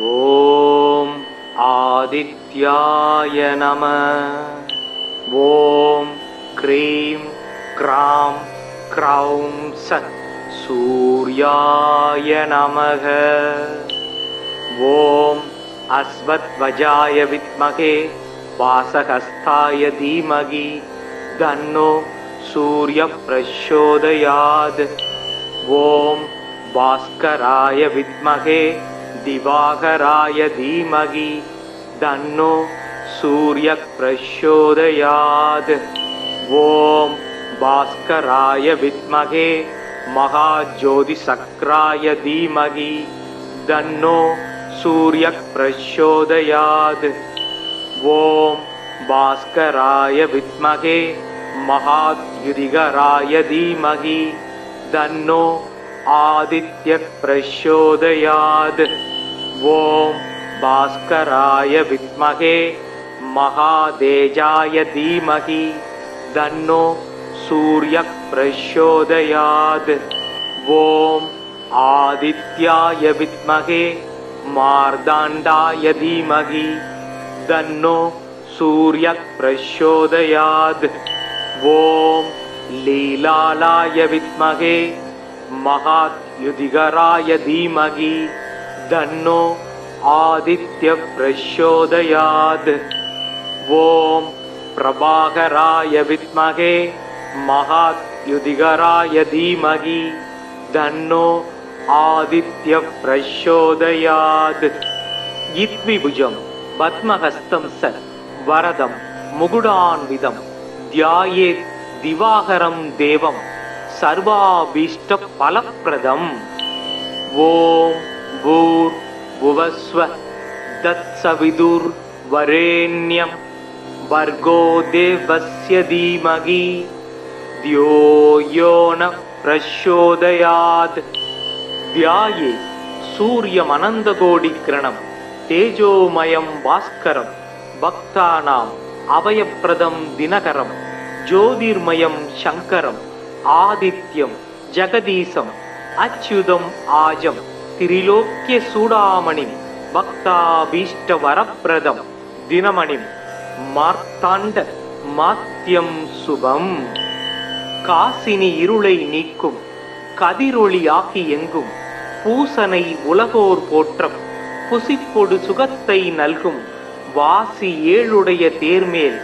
ஓம் ஆதித்யாய நமः. ஓம் cream gram க்ரௌம் சத் சூர்யாய நமः. ஓம் அஸ்வத்வஜாய வித்மகே வாசகஸ்தாய தீமகி தன்னோ சூர்ய பிரச்சோதயாத். ஓம் பாஸ்கராய வித்மகே திவாகராய தீமகி தன்னோ சூர்ய பிரச்சோதயாத். ஓம் பாஸ்கராய வித்மகே மகாஜோதிசக்ராய தீமகி தன்னோ சூர்ய பிரச்சோதயாத். ஓம் பாஸ்கராய வித்மகே மகாத்யுதிகராய தீமகி தன்னோ ஆதித்ய பிரச்சோதயாத். ஓம் பாஸ்கராய வித்மகே மகாதேஜாய தீமகி தன்னோ சூர்ய பிரச்சோதயாத். ஓம் ஆதித்யாய வித்மகே மார்தாண்டாய தீமகி தன்னோ சூர்ய பிரச்சோதயாத். ஓம் லீலாலாய வித்மகே மகாத்யுதிகராய தீமகி தன்னோ ஆதித்ய பிரச்சோதயாத். ஓம் பிரபாகராய வித்மகே மகாத்யுதிகராய தீமகி தன்னோ ஆதித்ய பிரச்சோதயாத். இத்விபுஜம் பத்மஹஸ்தம் ச வரதம் முகுடான்விதம் தியாயேத் திவாகரம் தேவம் சர்வாபீஷ்ட பலப்ரதம். ஓம் பூர் புவஸ்வ தத்சவிதுர் வரேண்யம் வர்கோ தேவஸ்ய தீமகி த்யோ யோ ந பிரச்சோதயாத். தியாயே சூரியமனந்தகோடிக்கிரணம் தேஜோமயம் பாஸ்கரம் பக்தானாம் அபயப்ரதம் தினகரம் ஜோதிர்மயம் சங்கரம் ஆதித்யம் ஜெகதீசம் அச்சுதம் ஆஜம் திரிலோக்கிய சூடாமணிம் பக்தாபீஷ்ட வரப்பிரதம் தினமணிம் மார்த்தாண்ட மாத்யம் சுபம். காசினி இருளை நீக்கும் கதிரொளி ஆக்கி எங்கும் பூசனை உலகோர் போற்றம் புசிப்பொடு சுகத்தை நல்கும் வாசி ஏழுடைய தேர்மேல்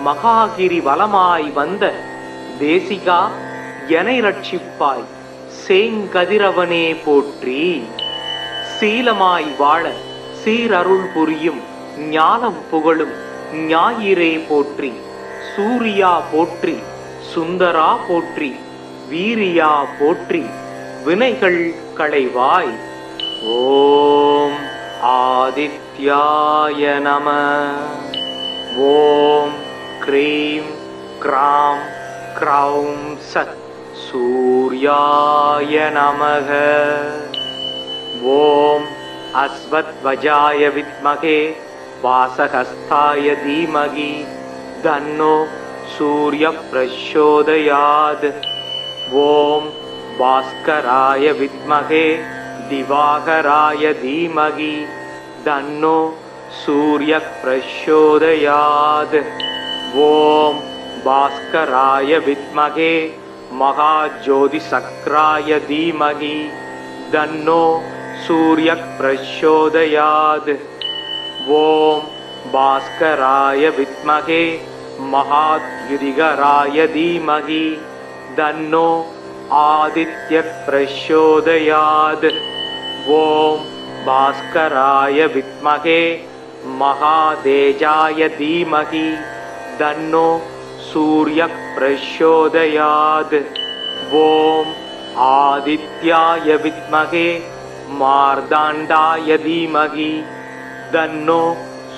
மகாகிரி வலமாய் வந்த தேசிகா எனை ரட்சிப்பாய் சேங்கதிரவனே போற்றி. சீலமாய் வாழ சீரருள் புரியும் ஞானம் புகழும் ஞாயிறே போற்றி. சூரியா போற்றி சுந்தரா போற்றி வீரியா போற்றி வினைகள் களைவாய். ஓம் ஆதித்யாய நமः. ஓம் க்ரீம் க்ராம் க்ரௌம் சத் சூர்யாய நமः. ஓம் அஸ்வத்வஜாய வித்மகே வாசகஸ்தாய தீமகி தன்னோ சூர்ய பிரச்சோதயாத். ஓம் பாஸ்கராய வித்மகே திவாகராய தீமகி தன்னோ சூர்ய பிரச்சோதயாத். ஓம் பாஸ்கராய வித்மகே மகாஜோதிசக்ராய தீமகி தன்னோ சூர்ய பிரச்சோதயாத். ஓம் பாஸ்கராய வித்மகே மகாத்யுதிகராய தீமகி தன்னோ ஆதித்ய பிரச்சோதயாத். ஓம் பாஸ்கராய வித்மகே மகாதேஜாய தீமகி தன்னோ சூர்ய பிரச்சோதயாத். ஓம் ஆதித்யாய வித்மகே மார்தாண்டாய தீமகி தன்னோ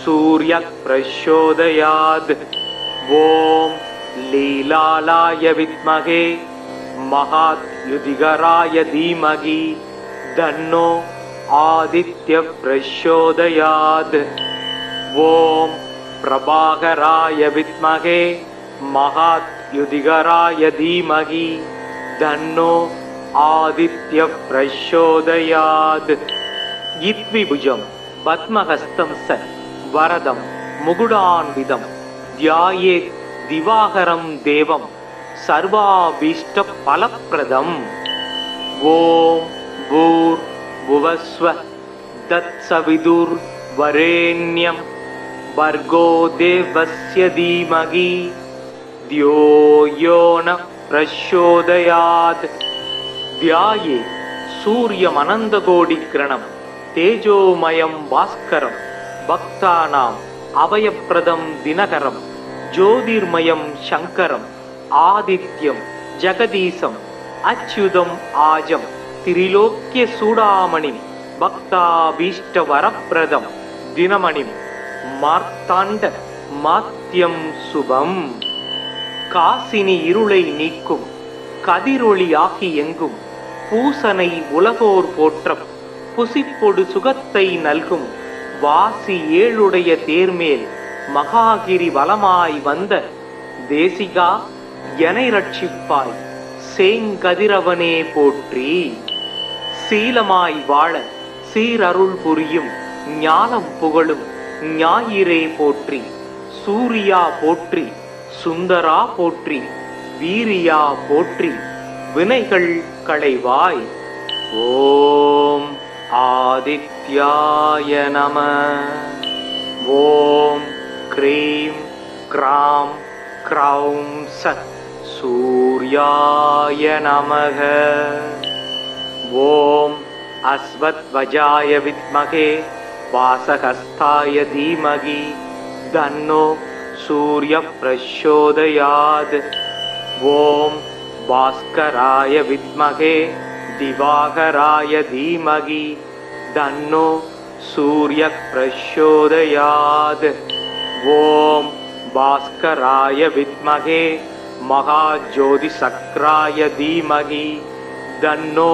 சூர்ய பிரச்சோதயாத். ஓம் லீலாலாய வித்மகே மகாத்யுதிகராய தீமகி தன்னோ ஆதித்ய பிரச்சோதயாத். ஓம் பிரபாகராய வித்மகே மகாத்யுதிகராய தீமகி தன்னோ ஆதித்ய பிரச்சோதயாத். இத்விபுஜம் பத்மஹஸ்தம் ச வரதம் முகுடான்விதம் தியாயேத் திவாகரம் தேவம் சர்வாபீஷ்ட பலப்ரதம். ஓம் பூர் புவஸ்வ தத்சவிதுர் வரேண்யம் பர்கோ தேவஸ்ய தீமகி தியோ யோ ந பிரச்சோதயாத். தியாயே சூரியமனந்தகோடிக்கிரணம் தேஜோமயம் பாஸ்கரம் பக்தானாம் அபயப்ரதம் தினகரம் ஜோதிர்மயம் சங்கரம் ஆதித்யம் ஜெகதீசம் அச்சுதம் ஆஜம் திரிலோக்கிய சூடாமணிம் பக்தாபீஷ்ட வரப்ரதம் தினமணிம் மார்த்தாண்ட மாத்யம் சுபம். காசினி இருளை நீக்கும் கதிரொளியாகி எங்கும் பூசனை உலகோர் போற்றம் புசிப்பொடு சுகத்தை நல்கும் வாசி ஏழுடைய தேர்மேல் மகாகிரி வலமாய் வந்த தேசிகா எனை ரட்சிப்பாய் சேங்கதிரவனே போற்றி. சீலமாய் வாழ சீரருள் புரியும் ஞானம் புகழும் ஞாயிறே போற்றி. சூரியா போற்றி சுந்தரா போற்றி வீரியா போற்றி வினைகள் களைவாய். ஓம் ஆதித்யாய நம. ஓம் க்ரீம் க்ராம் க்ரௌம் சத் சூர்யாய நமக. ஓம் அஸ்வத்வஜாய வித்மகே வாசகஸ்தாய தீமகி தன்னோ சூர்ய பிரச்சோதயாத். ஓம் பாஸ்கராய வித்மகே திவாகராய தீமகி தன்னோ சூர்ய பிரச்சோதயாத். ஓம் பாஸ்கராய வித்மகே மகாஜோதிசக்ராய தீமகி தன்னோ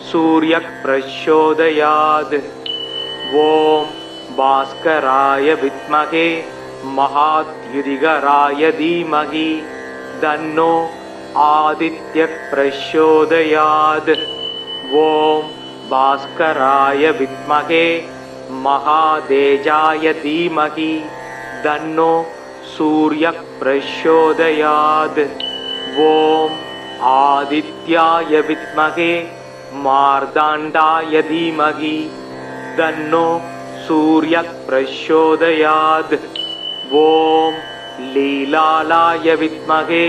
சூர்ய பிரச்சோதயாத். ஓம் பாஸ்கராய வித்மகே மகாத்யுதிகராய தீமகி தன்னோ ஆதித்ய பிரச்சோதயாத். ஓம் பாஸ்கராய வித்மகே மகாதேஜாய தீமகி தன்னோ சூர்ய பிரச்சோதயாத். ஓம் ஆதித்யாய வித்மகே மார்தாண்டாய தீமகி தன்னோ சூர்ய பிரச்சோதயாத். ஓம் லீலாலாய வித்மகே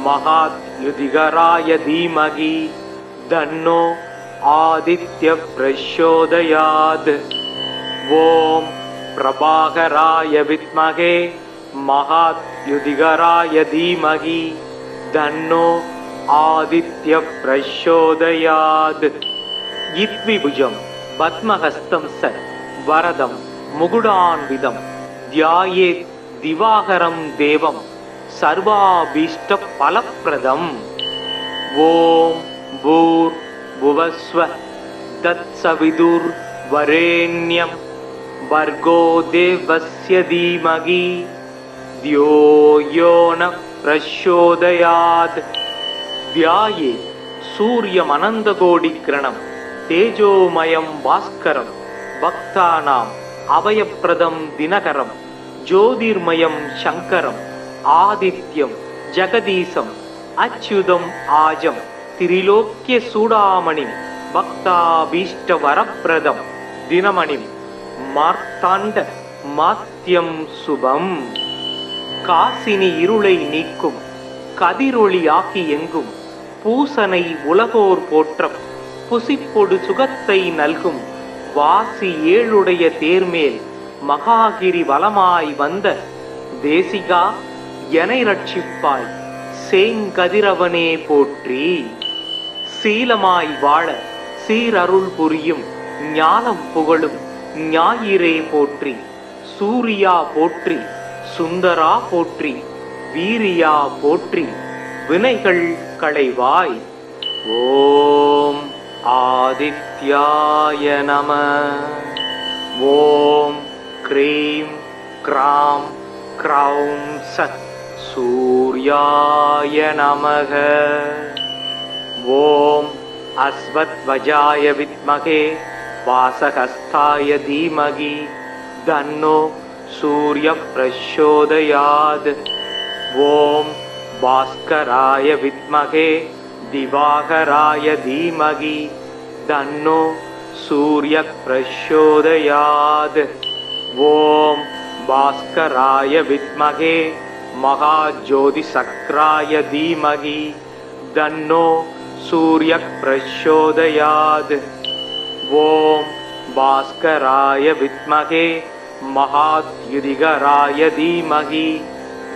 மகாத்யுதிகராய தீமகி தன்னோ ஆதித்ய பிரச்சோதயாத். ஓம் பிரபாகராய வித்மகே மகாத்யுதிகராய தீமகி தன்னோ ஆதித்ய பிரச்சோதயாத். இத்விபுஜம் பத்மஹஸ்தம் ச வரதம் முகுடான்விதம் தியாயேத் திவாகரம் தேவம் சர்வாபீஷ்ட பலப்ரதம். ஓம் பூர் புவஸ்வ தத்சவிதுர் வரேண்யம் பர்கோ தேவஸ்ய தீமகி தியோ யோ ந பிரச்சோதயாத். தியாயே சூரியமனந்தகோடிக்கிரணம் தேஜோமயம் பாஸ்கரம் பக்தானாம் அபயப்ரதம் தினகரம் ஜோதிர்மயம் சங்கரம் ஆதித்யம் ஜெகதீசம் அச்சுதம் ஆஜம் திரிலோக்கிய சூடாமணிம் பக்தாபீஷ்ட வரப்ரதம் தினமணிம் மார்த்தாண்ட மாத்யம் சுபம். காசினி இருளை நீக்கும் கதிரொளியாகி எங்கும் பூசனை உலகோர் போற்றம் புசிப்பொடு சுகத்தை நல்கும் வாசி ஏழுடைய தேர்மேல் மகாகிரி வலமாய் வந்த தேசிகா எனை ரட்சிப்பாய் சேங்கதிரவனே போற்றி. சீலமாய் வாழ சீரருள் புரியும் ஞானம் புகழும் ஞாயிறே போற்றி. சூரியா போற்றி சுந்தரா போற்றி வீரியா போற்றி வினைகள் களைவாய். ஓம் ஆதித்யாய நம. ஓம் க்ரீம் க்ராம் க்ரௌம் சத் சூர்யாய நமக. ஓம் அஸ்வத்வஜாய வித்மகே वासहस्ताय धीमहि तन्नो सूर्यः प्रचोदयात्। ॐ भास्कराय विद्महे दिवाकराय धीमहि तन्नो सूर्यः प्रचोदयात्। ॐ भास्कराय विद्महे महाज्योतिशक्राय धीमहि तन्नो सूर्यः प्रचोदयात्। ॐ भास्कराय विद्महे महाद्युतिकराय धीमहि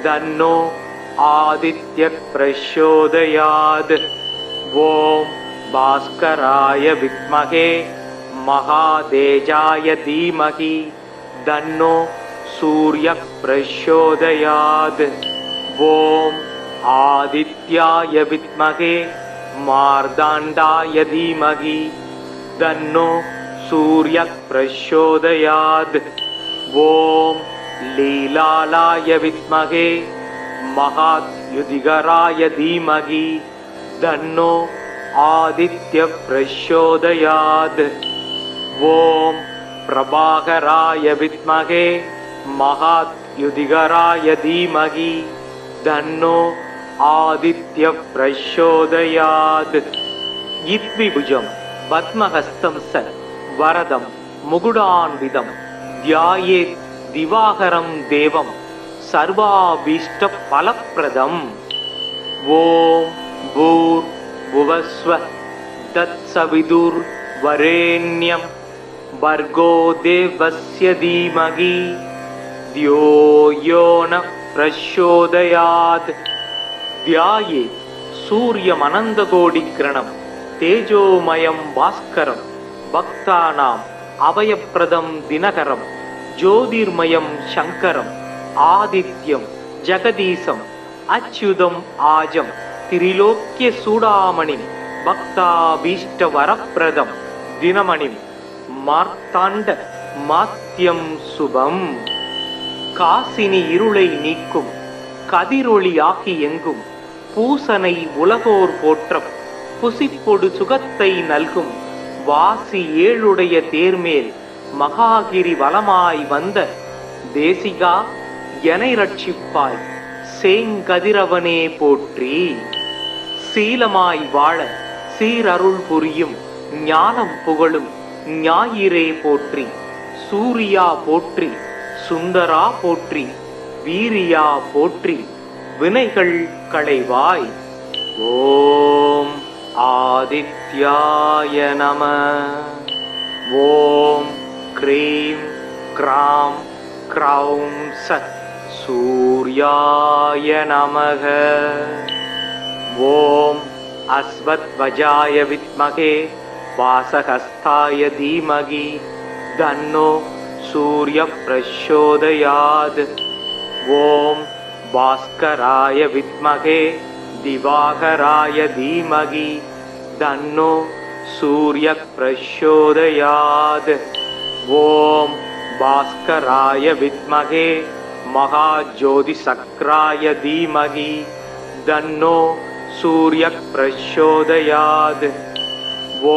तन्नो आदित्यः प्रचोदयात्। ॐ भास्कराय विद्महे महातेजाय धीमहि तन्नो सूर्यः प्रचोदयात्। ॐ आदित्याय विद्महे मार्ताण्डाय धीमहि तन्नो सूर्यः प्रचोदयात्। ॐ लीलालाय विद्महे महाद्युतिकराय धीमहि तन्नो आदित्यः प्रचोदयात्। ॐ प्रभाकराय विद्महे महाद्युतिकराय धीमहि तन्नो आदित्यः प्रचोदयात्। इत्विभुजं पद्महस्तं स वरदं मुकुटान्वितं ध्यायेत् दिवाकरं देवं सर्वाभीष्टफलप्रदम्। ॐ भूर्भुवस्वः तत्सवितुर्वरेण्यं भर्गो देवस्य धीमहि धियो यो नः प्रचोदयात्। ध्यायेत् सूर्यमनन्तकोटिकिरणं तेजोमयं भास्करं भक्तानाम् अभयप्रदं दिनकरं ज्योतिर्मयं शङ्करम् आदित्यं जगदीशम् अच्युतम् आजं त्रिलोक्यचूडामणिं भक्ताभीष्टवरप्रदं दिनमणिं மார்த்தாண்ட மாத்தியம் சுபம். காசினி இருளை நீக்கும் கதிரொளி ஆகி எங்கும் பூசனை உலகோர் போற்றம் புசிப்பொடு சுகத்தை நல்கும் வாசி ஏழுடைய தேர்மேல் மகாகிரி வலமாய் வந்த தேசிகா எனை ரட்சிப்பாய் சேங்கதிரவனே போற்றி. சீலமாய் வாழ சீரருள் புரியும் ஞானம் புகழும் ஞாயிறே போற்றி. சூரியா போற்றி, சுந்தரா போற்றி, வீரியா போற்றி, வினைகள் களைவாய். ஓம் ஆதித்யாய நம. ஓம் க்ரீம் க்ராம் க்ரௌம் சத் சூர்யாய நமக. ஓம் அஸ்வத்வஜாய வித்மகே वासहस्ताय धीमहि तन्नो सूर्यः प्रचोदयात्. ॐ भास्कराय विद्महे दिवाकराय धीमहि तन्नो सूर्यः प्रचोदयात्. ॐ भास्कराय विद्महे महाज्योतिशक्राय धीमहि तन्नो सूर्यः प्रचोदयात्. ॐ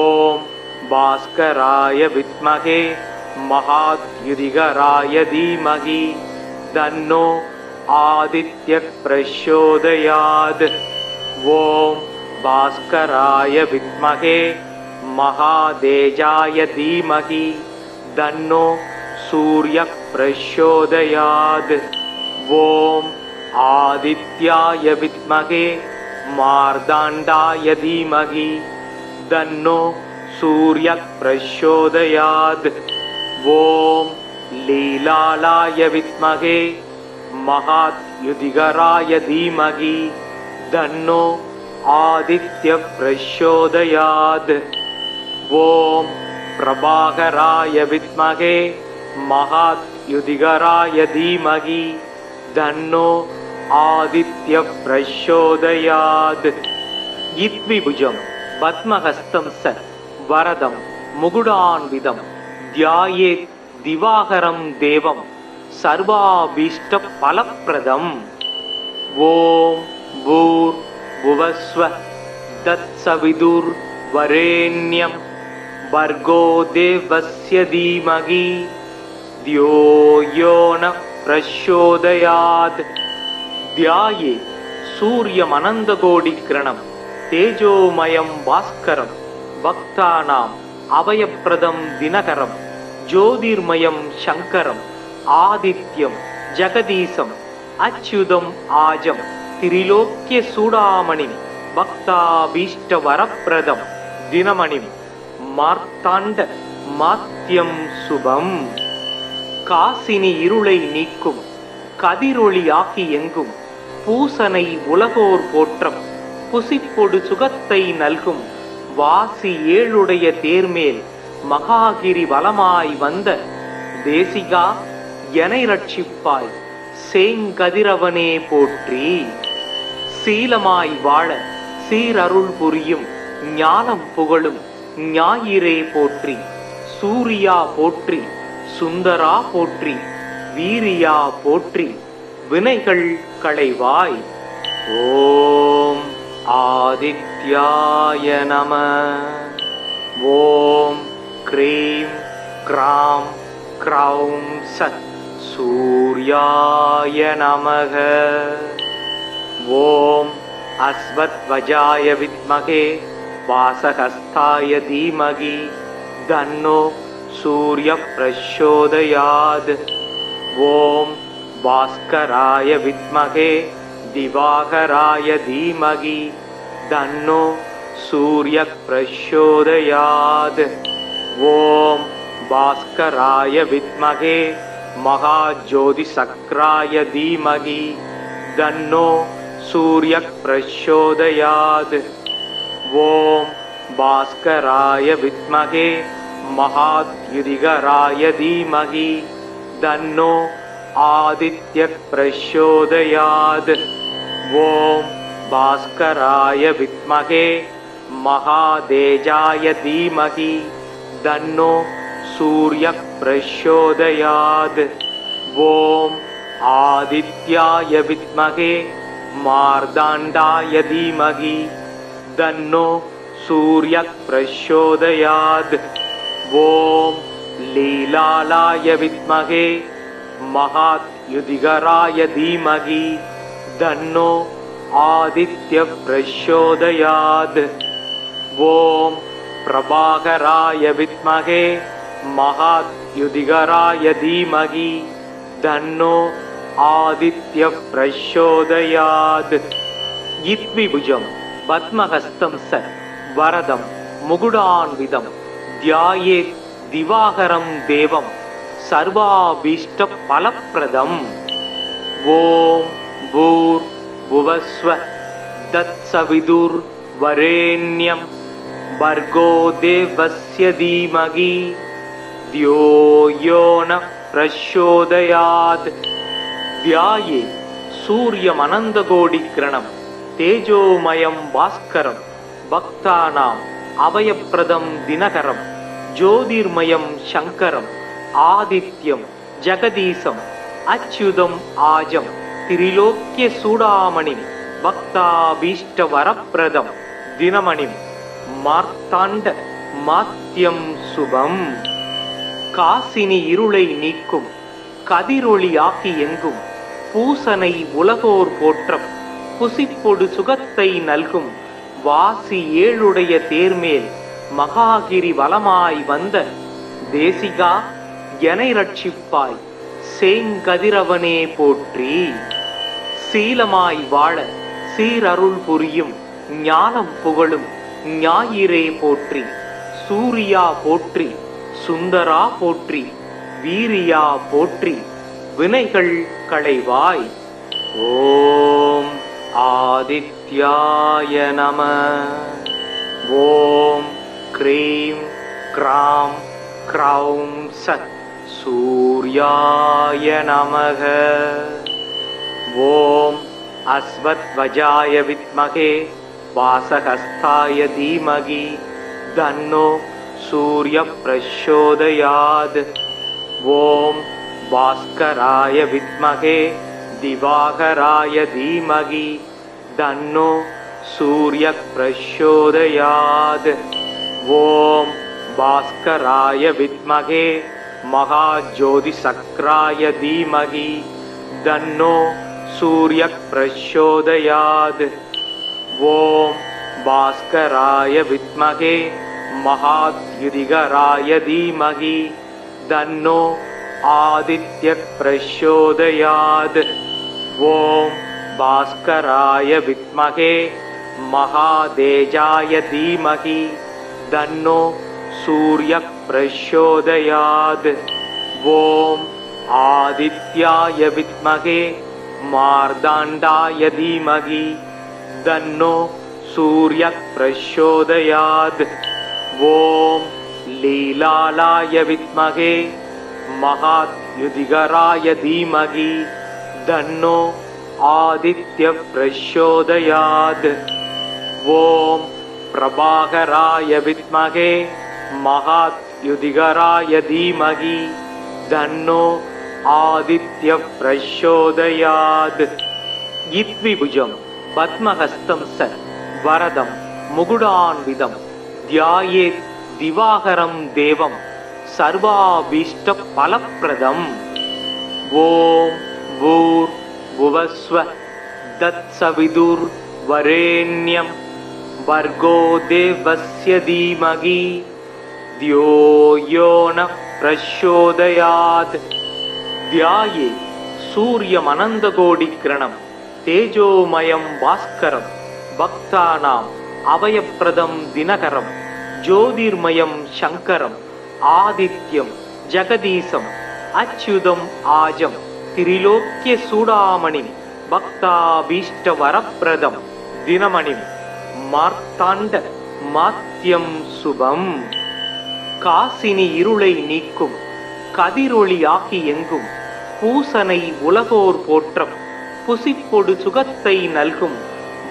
भास्कराय विद्महे महाद्युतिकराय धीमहि तन्नो आदित्यः प्रचोदयात्. ॐ भास्कराय विद्महे महातेजाय धीमहि तन्नो सूर्यः प्रचोदयात्. ॐ आदित्याय विद्महे मार्ताण्डाय धीमहि तन्नो सूर्यः प्रचोदयात्. ॐ लीलालाय विद्महे महाद्युतिकराय धीमहि तन्नो आदित्यः प्रचोदयात्. ॐ प्रभाकराय विद्महे महाद्युतिकराय धीमहि तन्नो आदित्यः प्रचोदयात्. इत्विभुजं पद्महस्तं स वरदं मुकुटान्वितं ध्यायेत् दिवाकरं देवं सर्वाभीष्टफलप्रदम्. ॐ भूर्भुवस्वः तत्सवितुर्वरेण्यं भर्गो देवस्य धीमहि धियो यो न प्रचोदयात् ध्याये सूर्यमनन्तकोटिकिरणं तेजोमयं भास्करं भक्तानाम् अभयप्रदं दिनकरं ज्योतिर्मयं शङ्करम् आदित्यं जगदीशम् अच्युतम् आजं त्रिलोक्यचूडामणिं भक्ताभीष्टवरप्रदं दिनमणिं மார்த்தாண்ட மாத்யம் சுபம். காசினி இருளை நீக்கும் கதிரொளி ஆகி எங்கும் பூசனை உலகோர் போற்றம் புசிப்பொடு சுகத்தை நல்கும் வாசி ஏழுடைய தேர்மேல் மகாகிரி வலமாய் வந்த தேசிகா எனை ரட்சிப்பாய் சேங்கதிரவனே போற்றி. சீலமாய் வாழ சீரருள் புரியும் ஞானம் புகழும் ஞாயிறே போற்றி. சூரியா போற்றி, சுந்தரா போற்றி, வீரியா போற்றி, வினைகள் களைவாய். ஓம் ஆதித்யாய நம. ஓம் க்ரீம் க்ராம் க்ரௌம் சத் சூர்யாய நமக. ஓம் அஸ்வத்வஜாய வித்மகே वासहस्ताय धीमहि तन्नो सूर्य प्रचोदयात्. ओम भास्कराय विद्महे दिवाकराय धीमहि तन्नो सूर्य प्रचोदयात्. ओम भास्कराय विद्महे महाज्योतिशक्राय धीमहि तन्नो सूर्य प्रचोदयात्. ओम भास्कराय विद्महे महाद्युतिकराय धीमहि तन्नो आदित्य प्रचोदयात्. ओम भास्कराय विद्महे महातेजाय धीमहि तन्नो सूर्य प्रचोदयात्. ओम आदित्याय विद्महे मार्ताण्डाय धीमहि तन्नो सूर्य प्रचोदयात्. ओम लीलालाय विद्महे महाद्युतिकराय धीमहि तन्नो आदित्य प्रचोदयात्. ओम प्रभाकराय विद्महे महाद्युतिकराय धीमहि तन्नो आदित्य प्रचोदयात्. इत्विभुजं பத்மஹஸ்தம் ச வரதம் முகுடான்விதம் தியாயேத் திவாகரம் தேவம் சர்வாபீஷ்ட பலப்பிரதம். ஓம் பூர் புவஸ்வ தத்சவிதுர் வரேண்யம் பர்கோ தேவஸ்ய தீமகி தியோ யோ ந பிரச்சோதயாத். தியாயே சூரியமனந்தகோடிக்கிரணம் तेजोमयं भास्करं भक्तानाम् अभयप्रदं दिनकरं ज्योतिर्मयं शङ्करम् आदित्यं जगदीशम् अच्युतम् आजं त्रिलोक्यचूडामणिं भक्ताभीष्टवरप्रदं दिनमणिं மார்த்தாண்ட மாத்யம் சுபம். காசினி இருளை நீக்கும் கதிரொளி ஆகி எங்கும் பூசனை உலகோர் போற்றம் புசிப்பொடு சுகத்தை நல்கும் வாசி ஏழுடைய தேர்மேல் மகாகிரி வலமாய் வந்த தேசிகா எனை ரட்சிப்பாய் சேங்கதிரவனே போற்றி. சீலமாய் வாழ சீரருள் புரியும் ஞானம் புகழும் ஞாயிறே போற்றி. சூரியா போற்றி, சுந்தரா போற்றி, வீரியா போற்றி, வினைகள் களைவாய். ஓம் ஆதித்யாய நம. ஓம் க்ரீம் க்ராம் க்ரௌம் சத் சூர்யாய நமக. ஓம் அஸ்வத்வஜாய வித்மகே வாசஹஸ்தாய தீமகி தன்னோ சூர்ய பிரச்சோதயாத். ஓம் பாஸ்கராய வித்மகே दिवाकराय धीमहि तन्नो सूर्य प्रचोदयात्. ओम भास्कराय विद्महे महाज्योतिसक्राय धीमहि तन्नो सूर्यः प्रचोदयात्। ॐ भास्कराय विद्महे महाद्युतिकराय धीमहि तन्नो आदित्यः प्रचोदयात्। ॐ भास्कराय विद्महे महातेजाय धीमहि तन्नो सूर्यः प्रचोदयात्। ॐ आदित्याय विद्महे मार्ताण्डाय धीमहि तन्नो सूर्यः प्रचोदयात्। ॐ लीलालाय विद्महे महाद्युतिकराय धीमहि तन्नो आदित्यः प्रचोदयात्। ॐ प्रभाकराय विद्महे महाद्युतिकराय धीमहि तन्नो आदित्यः प्रचोदयात्। इत्विभुजं पद्महस्तं स वरदं मुकुटान्वितं ध्यायेत् दिवाकरं देवं सर्वाभीष्टफलप्रदम्। ॐ भूर्भुवस्वः तत्सवितुर्वरेण्यं भर्गो देवस्य धीमहि धियो यो नः प्रचोदयात्। ध्याये सूर्यमनन्तकोटिकिरणं तेजोमयं भास्करं भक्तानाम् अभयप्रदं दिनकरं ज्योतिर्मयं शङ्करम् आदित्यं जगदीशम् अच्युतम् आजं त्रिलोक्यचूडामणिं भक्ताभीष्टवरप्रदं दिनमणिं மார்த்தாண்ட மாத்யம் சுபம். காசினி இருளை நீக்கும் கதிரொளியாகி எங்கும் பூசனை உலகோர் போற்றம் புசிப்பொடு சுகத்தை நல்கும்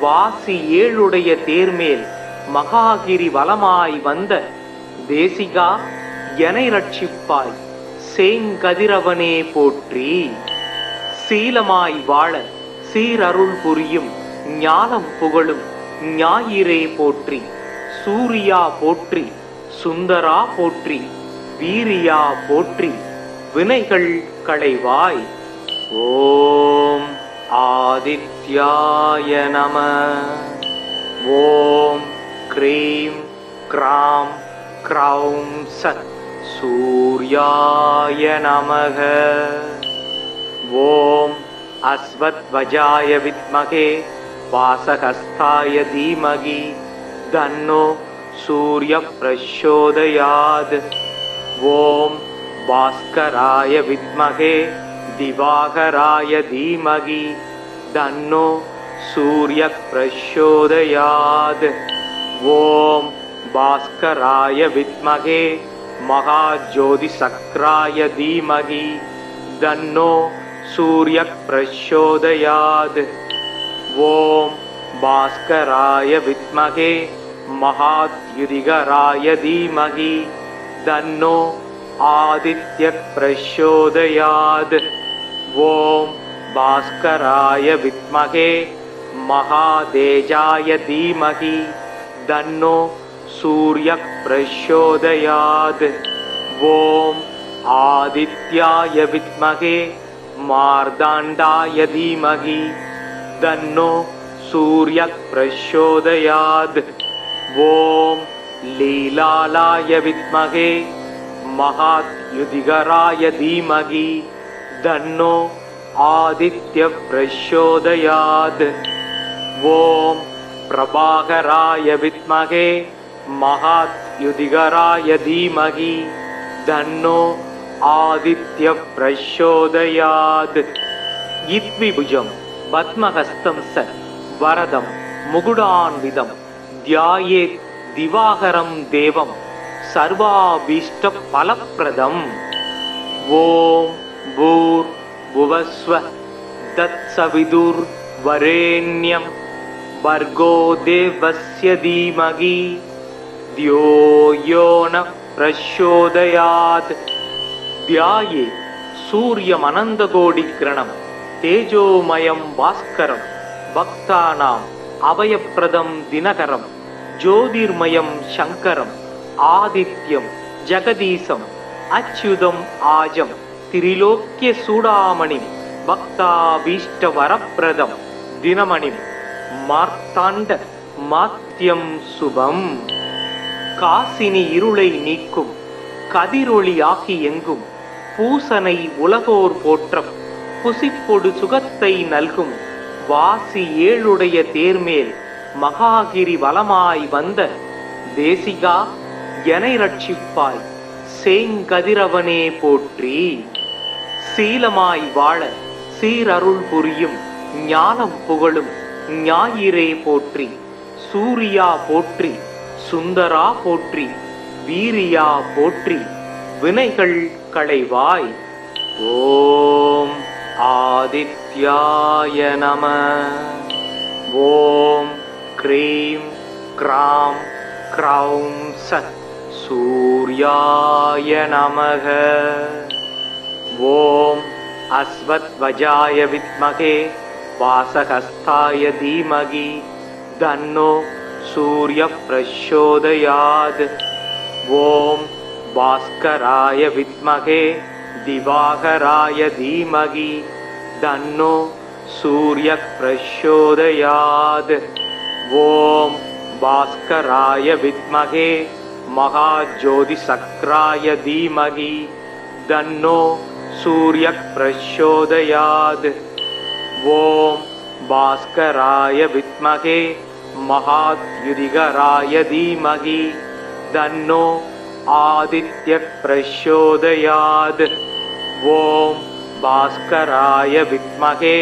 வாசி ஏழுடைய தேர்மேல் மகாகிரி வலமாய் வந்த தேசிகா எனை ரட்சிப்பாய் சேங்கதிரவனே போற்றி. சீலமாய் வாழ சீரருள் புரியும் ஞானம் புகழும் ஞாயிறே போற்றி. சூரியா போற்றி, சுந்தரா போற்றி, வீரியா போற்றி, வினைகள் களைவாய். ஓம் ஆதித்யாய நம. ஓம் க்ரீம் க்ராம் க்ரௌம் சத் சூர்யாய நமக. ஓம் அஸ்வத்வஜாய வித்மகே वासहस्ताय धीमहि तन्नो सूर्यः प्रचोदयात्। ॐ भास्कराय विद्महे दिवाकराय धीमहि तन्नो सूर्यः प्रचोदयात्। ॐ भास्कराय विद्महे महाज्योतिसक्राय धीमहि तन्नो सूर्यः प्रचोदयात्। ॐ भास्कराय विद्महे महाद्युतिकराय धीमहि तन्नो आदित्यः प्रचोदयात्। ॐ भास्कराय विद्महे महातेजाय धीमहि तन्नो सूर्यः प्रचोदयात्। ॐ आदित्याय विद्महे मार्ताण्डाय धीमहि तन्नो सूर्यः प्रचोदयात्। ॐ लीलालाय विद्महे महाद्युतिकराय धीमहि तन्नो आदित्यः प्रचोदयात्। ॐ प्रभाकराय विद्महे महाद्युतिकराय धीमहि तन्नो आदित्यः प्रचोदयात्। इत्विभुजं पद्महस्तं स वरदं मुकुटान्वितं ध्यायेत् दिवाकरं देवं सर्वाभीष्टफलप्रदम्। ॐ भूर्भुवस्वः तत्सवितुर्वरेण्यं भर्गो देवस्य धीमहि धियो यो नः प्रचोदयात्। ध्याये सूर्यमनन्तकोटिकिरणं तेजोमयं भास्करं भक्तानाम् अभयप्रदं दिनकरं ज्योतिर्मयं शङ्करम् आदित्यं ஜெகதீசம் அச்சுதம் ஆஜம் திரிலோக்கிய சூடாமணிம் பக்தாபீஷ்ட வரப்பிரதம் தினமணிம் மார்த்தாண்ட மாத்யம் சுபம். காசினி இருளை நீக்கும் கதிரொளியாகி எங்கும் பூசனை உலகோர் போற்றம் புசிப்பொடு சுகத்தை நல்கும் வாசி ஏழுடைய தேர்மேல் மகாகிரி வலமாய் வந்த தேசிகா எனை ரட்சிப்பாய் சேங்கதிரவனே போற்றி. சீலமாய் வாழ சீரருள் புரியும் ஞானம் புகழும் ஞாயிறே போற்றி. சூரியா போற்றி, சுந்தரா போற்றி, வீரியா போற்றி, வினைகள் களைவாய். ஓம் ஆதித்யாய நம. ஓம் க்ரீம் க்ராம் க்ரௌம் சத் சூர்யாய நமக. ஓம் அஸ்வத்வஜாய வித்மகே வாசகஸ்தாய தீமகி தன்னோ சூர்ய பிரச்சோதயாத். ஓம் பாஸ்கராய வித்மகே திவாகராய தீமகி தன்னோ சூர்ய பிரச்சோதயாத். ஓம் பாஸ்கராய வித்மகே மகாஜோதிசக்ராய தீமகி தன்னோ சூர்ய பிரச்சோதயாத். ஓம் பாஸ்கராய வித்மகே மகாத்யுதிகராய தீமகி தன்னோ ஆதித்ய பிரச்சோதயாத். ஓம் பாஸ்கராய வித்மகே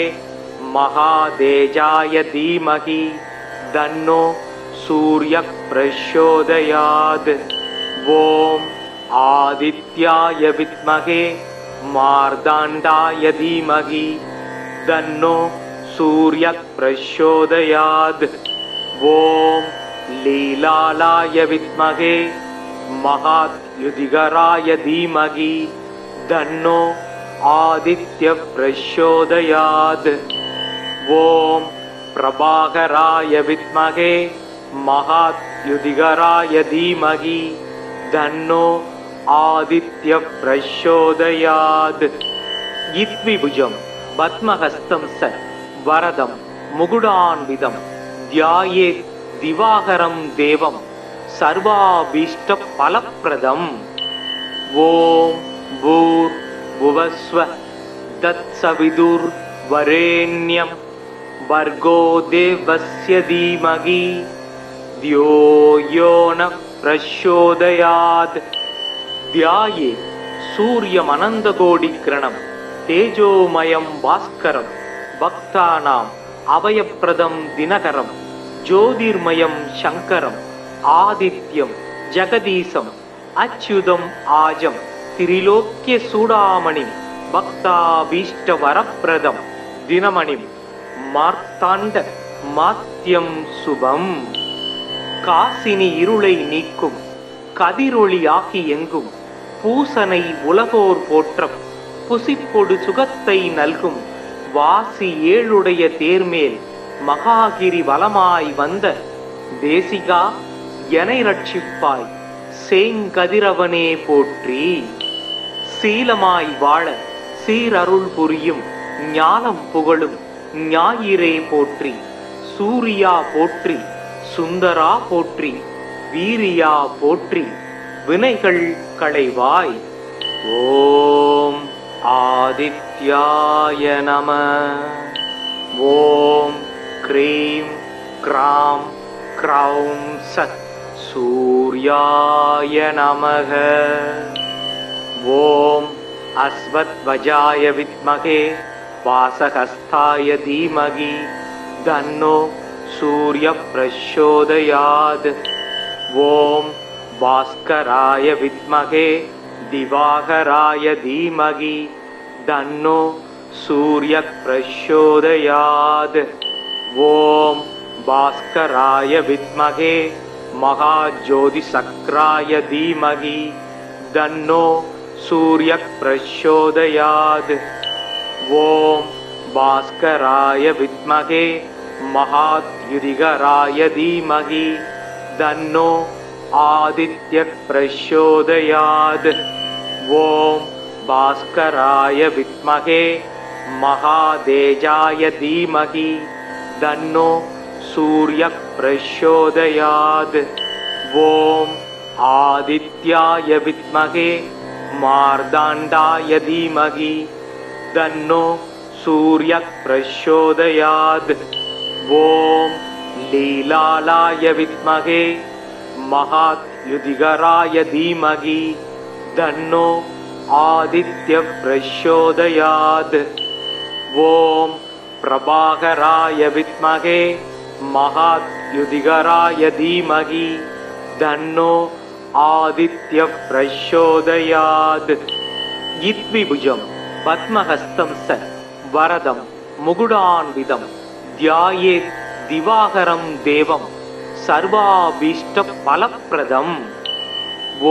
மகாதேஜாய தீமகி தன்னோ சூர்ய பிரச்சோதயாத். ஓம் ஆதித்யாய வித்மகே மார்தாண்டாய தீமகி தன்னோ சூர்ய பிரச்சோதயாத். ஓம் லீலாலாய வித்மகே மகாத்யுதிகராய தீமகி தன்னோ ஆதித்ய பிரச்சோதயாத். ஓம் பிரபாகராய வித்மகே மகாத்யுதிகராய தீமகி தன்னோ ஆதித்ய பிரச்சோதயாத். இத்விபுஜம் பத்மஹஸ்தம் ச வரதம் முகுடான்விதம் தியாயேத் திவாகரம் தேவம் சர்வாபீஷ்ட பலப்பிரதம். ஓம் பூர் புவஸ்வ தத்சவிதுர் வரேண்யம் வர்கோ தேவஸ்ய தீமகி த்யோ யோ ந பிரச்சோதயாத். தியாயே சூரியமனந்தகோடிக்கிரணம் தேஜோமயம் பாஸ்கரம் பக்தானாம் அபயப்பிரதம் தினகரம் ஜோதிர்மயம் சங்கரம் ஆதித்யம் ஜெகதீசம் அச்சுதம் ஆஜம் திரிலோக்கிய சூடாமணிம் பக்தாபீஷ்ட வரப்பிரதம் தினமணிம் மார்த்தாண்ட மாத்யம் சுபம். காசினி இருளை நீக்கும் கதிரொளியாகி எங்கும் பூசனை உலகோர் போற்றம் புசிப்பொடு சுகத்தை நல்கும் வாசி ஏழுடைய தேர்மேல் மகாகிரி வலமாய் வந்த தேசிகா எனை ரட்சிப்பாய் சேங்கதிரவனே போற்றி. சீலமாய் வாழ சீரருள் புரியும் ஞானம் புகழும் ஞாயிறே போற்றி. சூரியா போற்றி, சுந்தரா போற்றி, வீரியா போற்றி, வினைகள் களைவாய். ஓம் ஆதித்யாய நம. ஓம் க்ரீம் க்ராம் க்ரௌம் சத் சூர்யாய நமக. ஓம் அஸ்வத்வஜாய வித்மகே வாசகஸ்தாய தீமகி தன்னோ சூர்ய பிரச்சோதயாத். ஓம் பாஸ்கராய வித்மகே திவாகராய தீமகி தன்னோ சூர்ய பிரச்சோதயாத். ஓம் பாஸ்கராய வித்மகே மகாஜோதிசக்ராய தீமகி தன்னோ சூர்ய பிரச்சோதயாத். ஓம் பாஸ்கராய வித்மகே மகாத்யுதிகராய தீமகி தன்னோ आदित्यः प्रचोदयात्। ॐ भास्कराय विद्महे महातेजाय धीमहि तन्नो सूर्यः प्रचोदयात्। ॐ आदित्याय विद्महे मार्ताण्डाय धीमहि तन्नो सूर्यः प्रचोदयात्। ॐ लीलालाय विद्महे महायुधिकराय धीमहि तन्नो आदित्यः प्रचोदयात्। ॐ प्रभाकराय विद्महे महायुधिकराय धीमहि तन्नो आदित्यः प्रचोदयात्। इद्विभुजं पद्महस्तं स वरदं मुकुटान्वितं ध्यायेत् दिवाकरं देवं सर्वाभीष्टफलप्रदम्। ॐ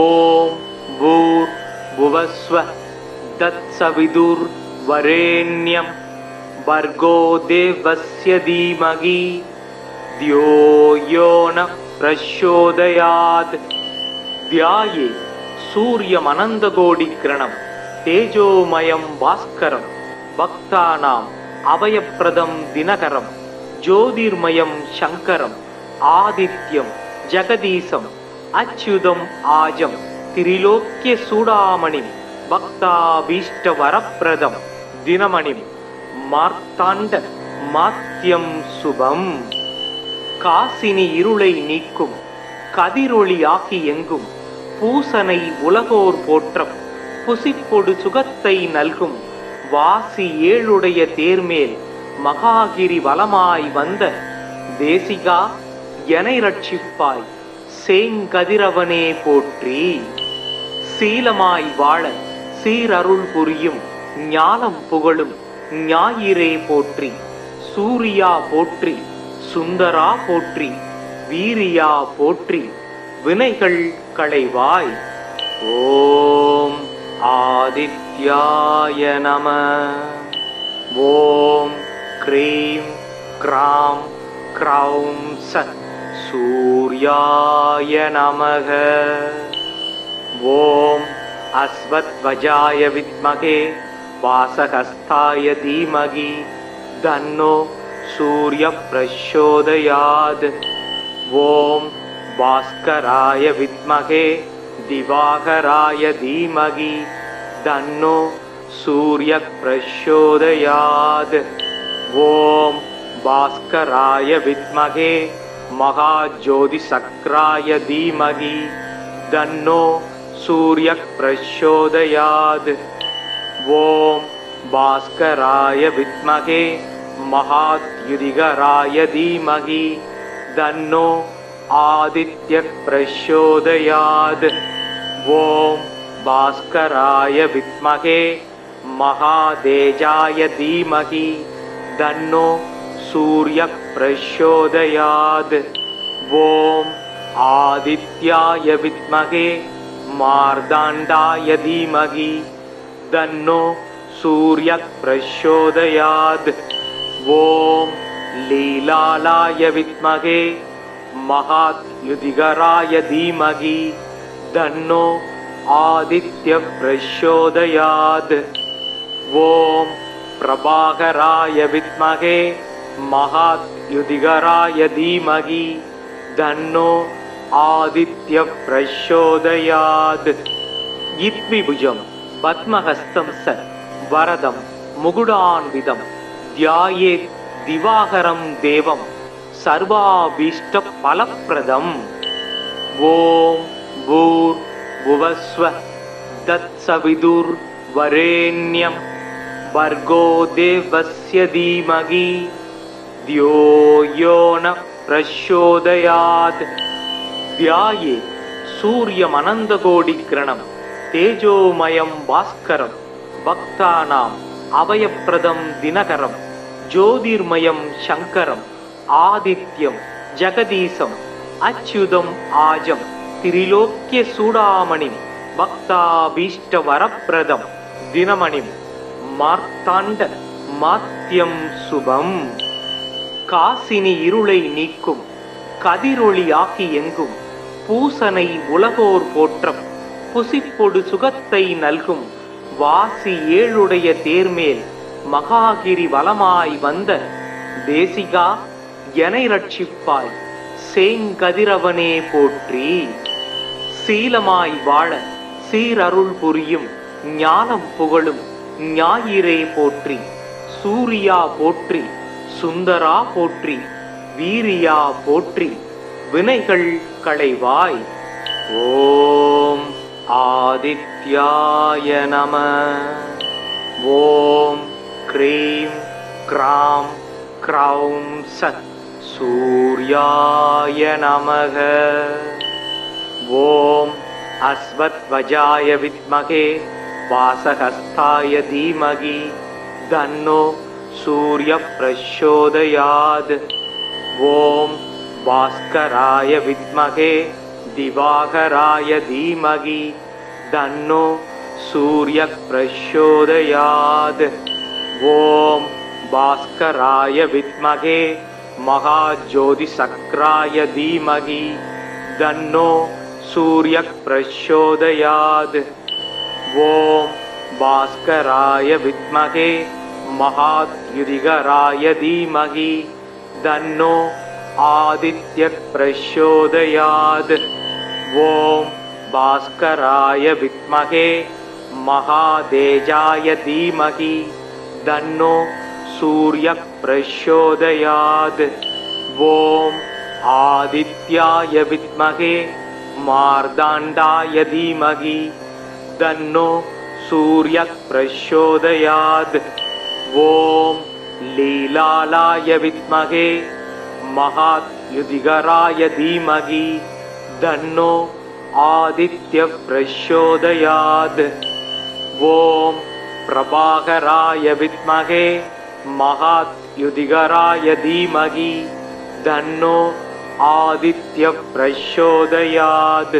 भूर्भुवस्वः तत्सवितुर्वरेण्यं भर्गो देवस्य धीमहि धियो यो नः प्रचोदयात्। ध्याये सूर्यमनन्तकोटिकिरणं तेजोमयं भास्करं भक्तानाम् अभयप्रदं दिनकरं ज्योतिर्मयं शङ्करम् आदित्यं जगदीशम् अच्युतम् आजं त्रिलोक्यचूडामणिं भक्ताभीष्टवरप्रदं दिनमणिं मार्ताण्डमात्यं शुभम्। காசினி இருளை நீக்கும் கதிரொளி ஆகி எங்கும் பூசனை உலகோர் போற்றம் புசிப்பொடு சுகத்தை நல்கும் வாசி ஏழுடைய தேர்மேல் மகாகிரி வலமாய் வந்த தேசிகா எனை ரட்சிப்பாய் சேங்கதிரவனே போற்றி. சீலமாய் வாழ சீரருள் புரியும் ஞானம் புகழும் ஞாயிறே போற்றி. சூரியா போற்றி, சுந்தரா போற்றி, வீரியா போற்றி, வினைகள் களைவாய். ஓம் ஆதித்யாய நம. ஓம் க்ரீம் க்ராம் க்ரௌம் சத் சூர்யாய நமக. ஓம் அஸ்வத்வஜாய வித்மகே வாசகஸ்தாய தீமகி தன்னோ सूर्य प्रचोदयात्. ओम भास्कराय विद्महे दिवाकराय धीमहि तन्नो सूर्य प्रचोदयात्. ओम भास्कराय विद्महे महाज्योतिषक्राय धीमहि तन्नो सूर्य प्रचोदयात्. ओम भास्कराय विद्महे महायुधिकराय धीमहि तन्नो आदित्यः प्रचोदयात्. ओम भास्कराय विद्महे महातेजाय धीमहि तन्नो सूर्यः प्रचोदयात्. ओम आदित्याय विद्महे मार्ताण्डाय धीमहि तन्नो सूर्यः प्रचोदयात्. ओम लीलालाय विद्महे महायुधिकराय धीमहि तन्नो आदित्यः प्रचोदयात्. ओम प्रभाकराय विद्महे महायुधिकराय धीमहि तन्नो आदित्यः प्रचोदयात्. इद्विभुजं पद्महस्तं स वरदं मुकुटान्वितं ध्यायेत् दिवाकरं देवं सर्वाभीष्टफलप्रदम्. ओम भूर्भुवस्वः तत्सवितुर्वरेण्यं भर्गो देवस्य धीमहि धियो यो नः प्रचोदयात्. ध्याये सूर्यमनन्तकोटिकिरणं तेजोमयं भास्करं भक्तानाम् अभयप्रदं दिनकरं ज्योतिर्मयं शङ्करम् आदित्यं जगदीशम् अच्युतम् आजं त्रिलोक्यचूडामणिं भक्ताभीष्टवरप्रदं दिनमणिं मार्ताण्डमात्यं शुभम्. காசினி இருளை நீக்கும் கதிரொளி ஆகி எங்கும் பூசனை உலகோர் போற்றம் புசிப்பொடு சுகத்தை நல்கும் வாசி ஏழுடைய தேர்மேல் மகாகிரி வலமாய் வந்த தேசிகா எனை ரட்சிப்பாய் சேங்கதிரவனே போற்றி. சீலமாய் வாழ சீரருள் புரியும் ஞானம் புகழும் ஞாயிறே போற்றி. சூரியா போற்றி, சுந்தரா போற்றி, வீரியா போற்றி, வினைகள் களைவாய். ஓம் ஆதித்யாய நம. ஓம் க்ரீம் க்ராம் க்ரௌம் சத் சூர்யாய நமக. ஓம் அஸ்வத்வஜாய வித்மகே வாசஹஸ்தாய தீமகி தன்னோ சூர்ய பிரச்சோதயாத். ஓம் பாஸ்கராய வித்மகே திவாகராய தீமகி தன்னோ சூர்ய பிரச்சோதயாத். ஓம் பாஸ்கராய வித்மகே மகாஜோதிசக்ராய தீமகி தன்னோ சூர்ய பிரச்சோதயாத். ஓம் பாஸ்கராய வித்மகே மகாத்யுதிகராய தீமகி தன்னோ ஆதித்ய பிரச்சோதயாத். ஓம் பாஸ்கராய வித்மகே மகாதேஜாய தீமகி தன்னோ சூர்ய பிரச்சோதயாத். ஓம் ஆதித்யாய வித்மகே மார்தாண்டாய தீமகி தன்னோ சூர்ய பிரச்சோதயாத். ஓம் லீலாலாய வித்மகே மகாத்யுதிகராய தீமகி தன்னோ ஆதித்ய பிரச்சோதயாத். ஓம் பிரபாகராய வித்மகே மகாத்யுதிகராய தீமகி தன்னோ ஆதித்ய பிரச்சோதயாத்.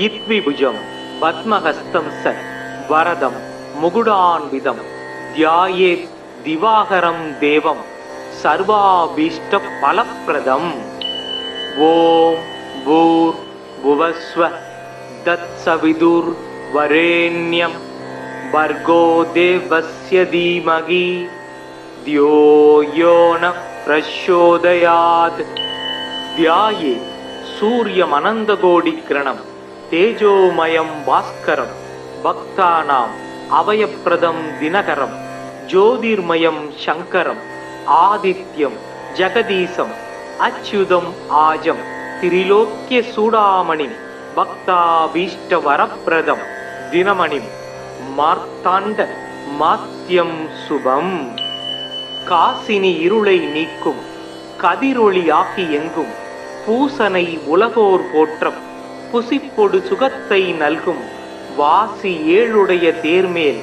இத்விபுஜம் பத்மஹஸ்தம் ச வரதம் முகுடான்விதம் தியாயேத் திவாகரம் தேவம் சர்வாபீஷ்ட பலப்ரதம். ஓம் பூர் புவஸ்வ தத்சவிதுர் வரேண்யம் வர்கோ தேவஸ்ய தீமகி தியோ யோ ந பிரச்சோதயாத். தியாயே சூரியமனந்தகோடிக்கிரணம் தேஜோமயம் பாஸ்கரம் பக்தானாம் அபயப்ரதம் தினகரம் ஜோதிர்மயம் சங்கரம் ஆதித்யம் ஜெகதீசம் அச்சுதம் ஆஜம் திரிலோக்கிய சூடாமணிம் பக்தாபீஷ்ட வரப்பிரதம் தினமணிம் மார்த்தாண்ட மாத்யம் சுபம். காசினி இருளை நீக்கும் கதிரொளியாகி எங்கும் பூசனை உலகோர் போற்றம் புசிப்பொடு சுகத்தை நல்கும் வாசி ஏழுடைய தேர்மேல்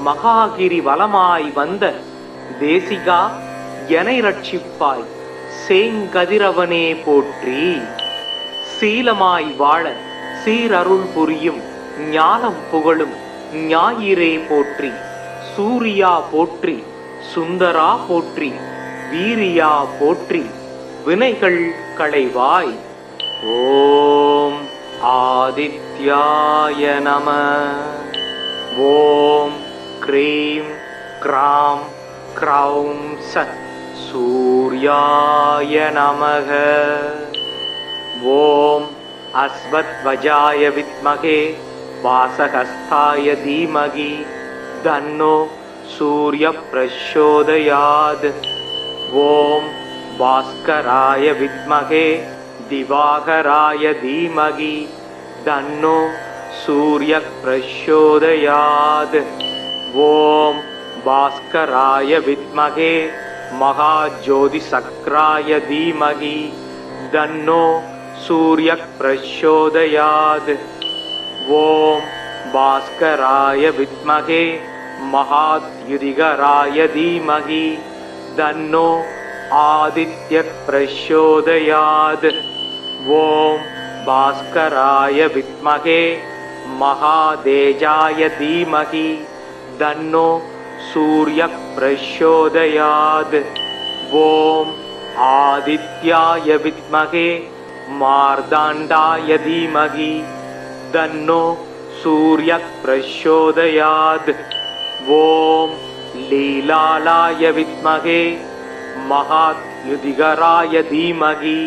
மகாகிரி வலமாய் வந்த தேசிகா எனை ரட்சிப்பாய் சேங்கதிரவனே போற்றி. சீலமாய் வாழ சீரருள் புரியும் ஞானம் புகழும் ஞாயிறே போற்றி. சூரியா போற்றி, சுந்தரா போற்றி, வீரியா போற்றி, வினைகள் களைவாய். ஓம் ஆதித்யாய நம. ஓம் க்ரீம் க்ராம் க்ரௌம் சத் சூர்யாய நமக. ஓம் அஸ்வத்வஜாய வித்மகே வாசஹஸ்தாய தீமகி தன்னோ சூர்ய பிரச்சோதயாத். ஓம் பாஸ்கராய வித்மகே திவாகராய தீமகி தன்னோ சூர்ய பிரச்சோதயாத். ஓம் பாஸ்கராய வித்மகே மகாஜோதிசக்ராய தீமகி தன்னோ சூர்ய பிரச்சோதயாத். ஓம் பாஸ்கராய வித்மகே மகாத்யுதிகராய தீமகி தன்னோ ஆதித்ய பிரச்சோதயாத். ஓம் பாஸ்கராய வித்மகே மகாதேஜாய தீமகி தன்னோ சூர்ய பிரச்சோதயாத். ஓம் ஆதித்யாய வித்மகே मार्ताण्डाय धीमहि तन्नो सूर्यः प्रचोदयात्। ॐ लीलालाय विद्महे महाद्युतिकराय धीमहि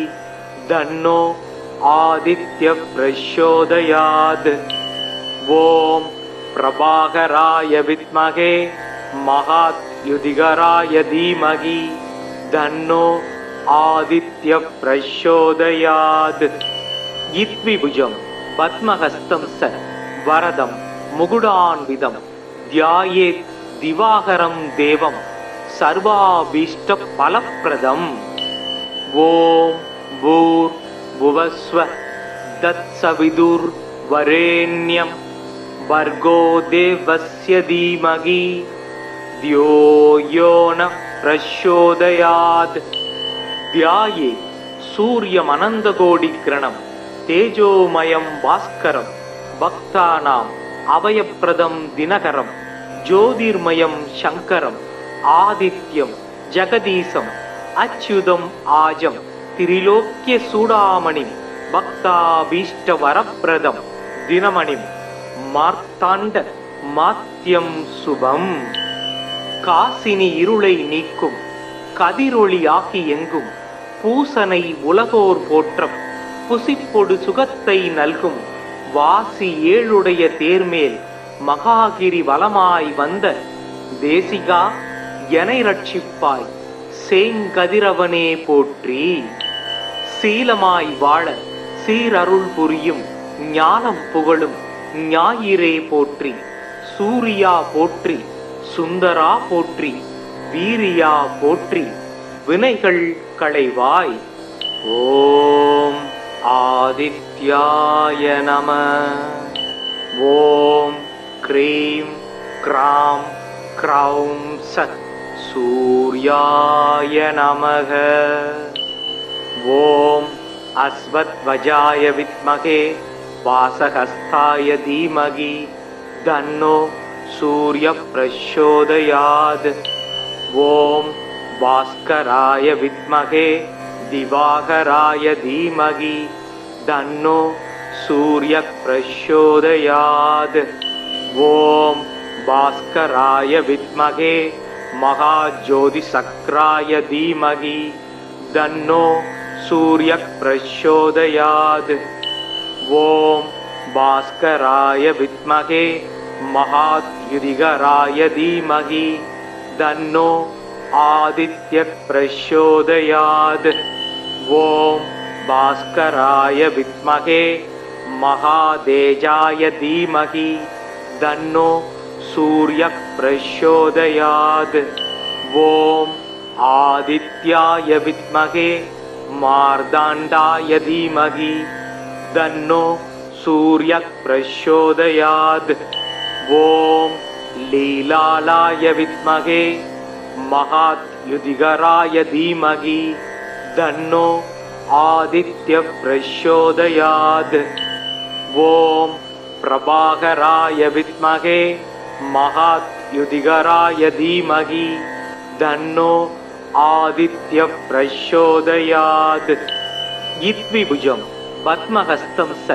तन्नो आदित्यः प्रचोदयात्। ॐ प्रभाकराय विद्महे महाद्युतिकराय धीमहि तन्नो आदित्यः प्रचोदयात्। इत्विभुजं पद्महस्तं स वरदं मुकुटान्वितं ध्यायेत् दिवाकरं देवं सर्वाभीष्टफलप्रदम्। ॐ भूर्भुवस्वः तत्सवितुर्वरेण्यं भर्गो देवस्य धीमहि धियो यो नः प्रचोदयात्। ध्याये सूर्यमनन्तकोटिकिरणं तेजोमयं भास्करं भक्तानाम् अभयप्रदं दिनकरं ज्योतिर्मयं शङ्करम् आदित्यं जगदीशम् अच्युतम् आजं त्रिलोक्यचूडामणिं भक्ताभीष्टवरप्रदं दिनमणिं மார்த்தாண்ட மாத்யம் சுபம். காசினி இருளை நீக்கும் கதிரொளி ஆகி எங்கும் பூசனை உலகோர் போற்றம் புசிப்பொடு சுகத்தை நல்கும் வாசி ஏழுடைய தேர்மேல் மகாகிரி வலமாய் வந்த தேசிகா எனை ரட்சிப்பாய் சேங்கதிரவனே போற்றி. சீலமாய் வாழ சீரருள் புரியும் ஞானம் புகழும் ஞாயிறே போற்றி. சூரியா போற்றி, சுந்தரா போற்றி, வீரியா போற்றி, வினைகள் களைவாய். ஓம் ஆதித்யாய நம. ஓம் க்ரீம் க்ராம் க்ரௌம் சத் சூர்யாய நமக. ஓம் அஸ்வத்வஜாய வித்மகே वासहस्ताय धीमहि तन्नो सूर्यः प्रचोदयात्. ॐ भास्कराय विद्महे दिवाकराय धीमहि तन्नो सूर्यः प्रचोदयात्. ॐ भास्कराय विद्महे महाज्योतिशक्राय धीमहि तन्नो सूर्यः प्रचोदयात्. ॐ भास्कराय विद्महे महाद्युतिकराय धीमहि तन्नो आदित्यः प्रचोदयात्. ॐ भास्कराय विद्महे महातेजाय धीमहि तन्नो सूर्यः प्रचोदयात्. ॐ आदित्याय विद्महे मार्ताण्डाय धीमहि तन्नो सूर्यः प्रचोदयात्. ॐ लीलालाय विद्महे महाद्युतिकराय धीमहि तन्नो आदित्यः प्रचोदयात्. ॐ प्रभाकराय विद्महे महाद्युतिकराय धीमहि तन्नो आदित्यः प्रचोदयात्. इत्विभुजं पद्महस्तं स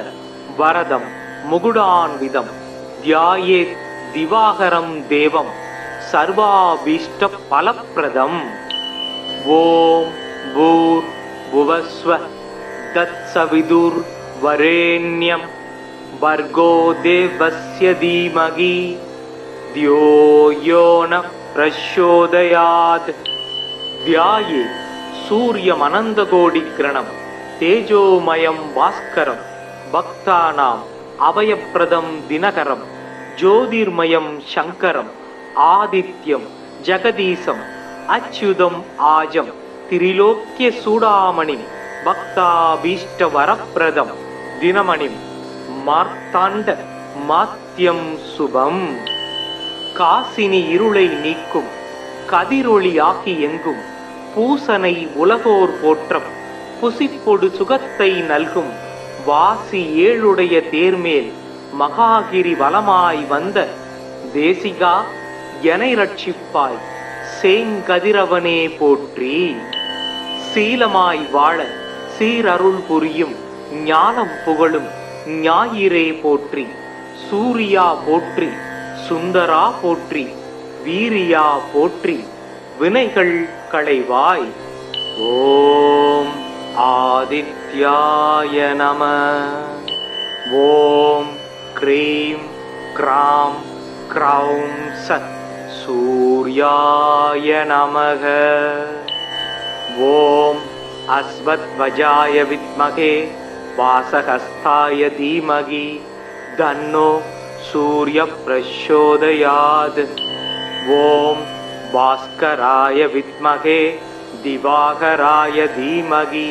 वरदं मुकुटान्वितं ध्यायेत् दिवाकरं देवं सर्वाभीष्टफलप्रदम्. ॐ भूर्भुवस्वः तत्सवितुर्वरेण्यं भर्गो देवस्य धीमहि धियो यो नः प्रचोदयात्. ध्याये सूर्यमनन्तकोटिकिरणं तेजोमयं भास्करं भक्तानाम् अभयप्रदं दिनकरं ज्योतिर्मयं शङ्करम् आदित्यं जगदीशम् अच्युतम् आजं त्रिलोक्यचूडामणिं भक्ताभीष्टवरप्रदं दिनमणिं மார்த்தாண்ட மாத்யம் சுபம். காசினி இருளை நீக்கும் கதிரொளி ஆகி எங்கும் பூசனை உலகோர் போற்றம் புசிப்பொடு சுகத்தை நல்கும் வாசி ஏழுடைய தேர்மேல் மகாகிரி வலமாய் வந்த தேசிகா எனை ரட்சிப்பாய் சேங்கதிரவனே போற்றி. சீலமாய் வாழ சீரருள் புரியும் ஞானம் புகழும் ஞாயிறே போற்றி. சூரியா போற்றி, சுந்தரா போற்றி, வீரியா போற்றி, வினைகள் களைவாய். ஓம் ஆதித்யாய நம. ஓம் க்ரீம் க்ராம் க்ரௌம் சத் சூர்யாய நமக. ஓம் அஸ்வத்வஜாய வித்மகே வாசஹஸ்தாய தீமகி தன்னோ சூர்ய பிரச்சோதயாத். ஓம் பாஸ்கராய வித்மகே திவாகராய தீமகி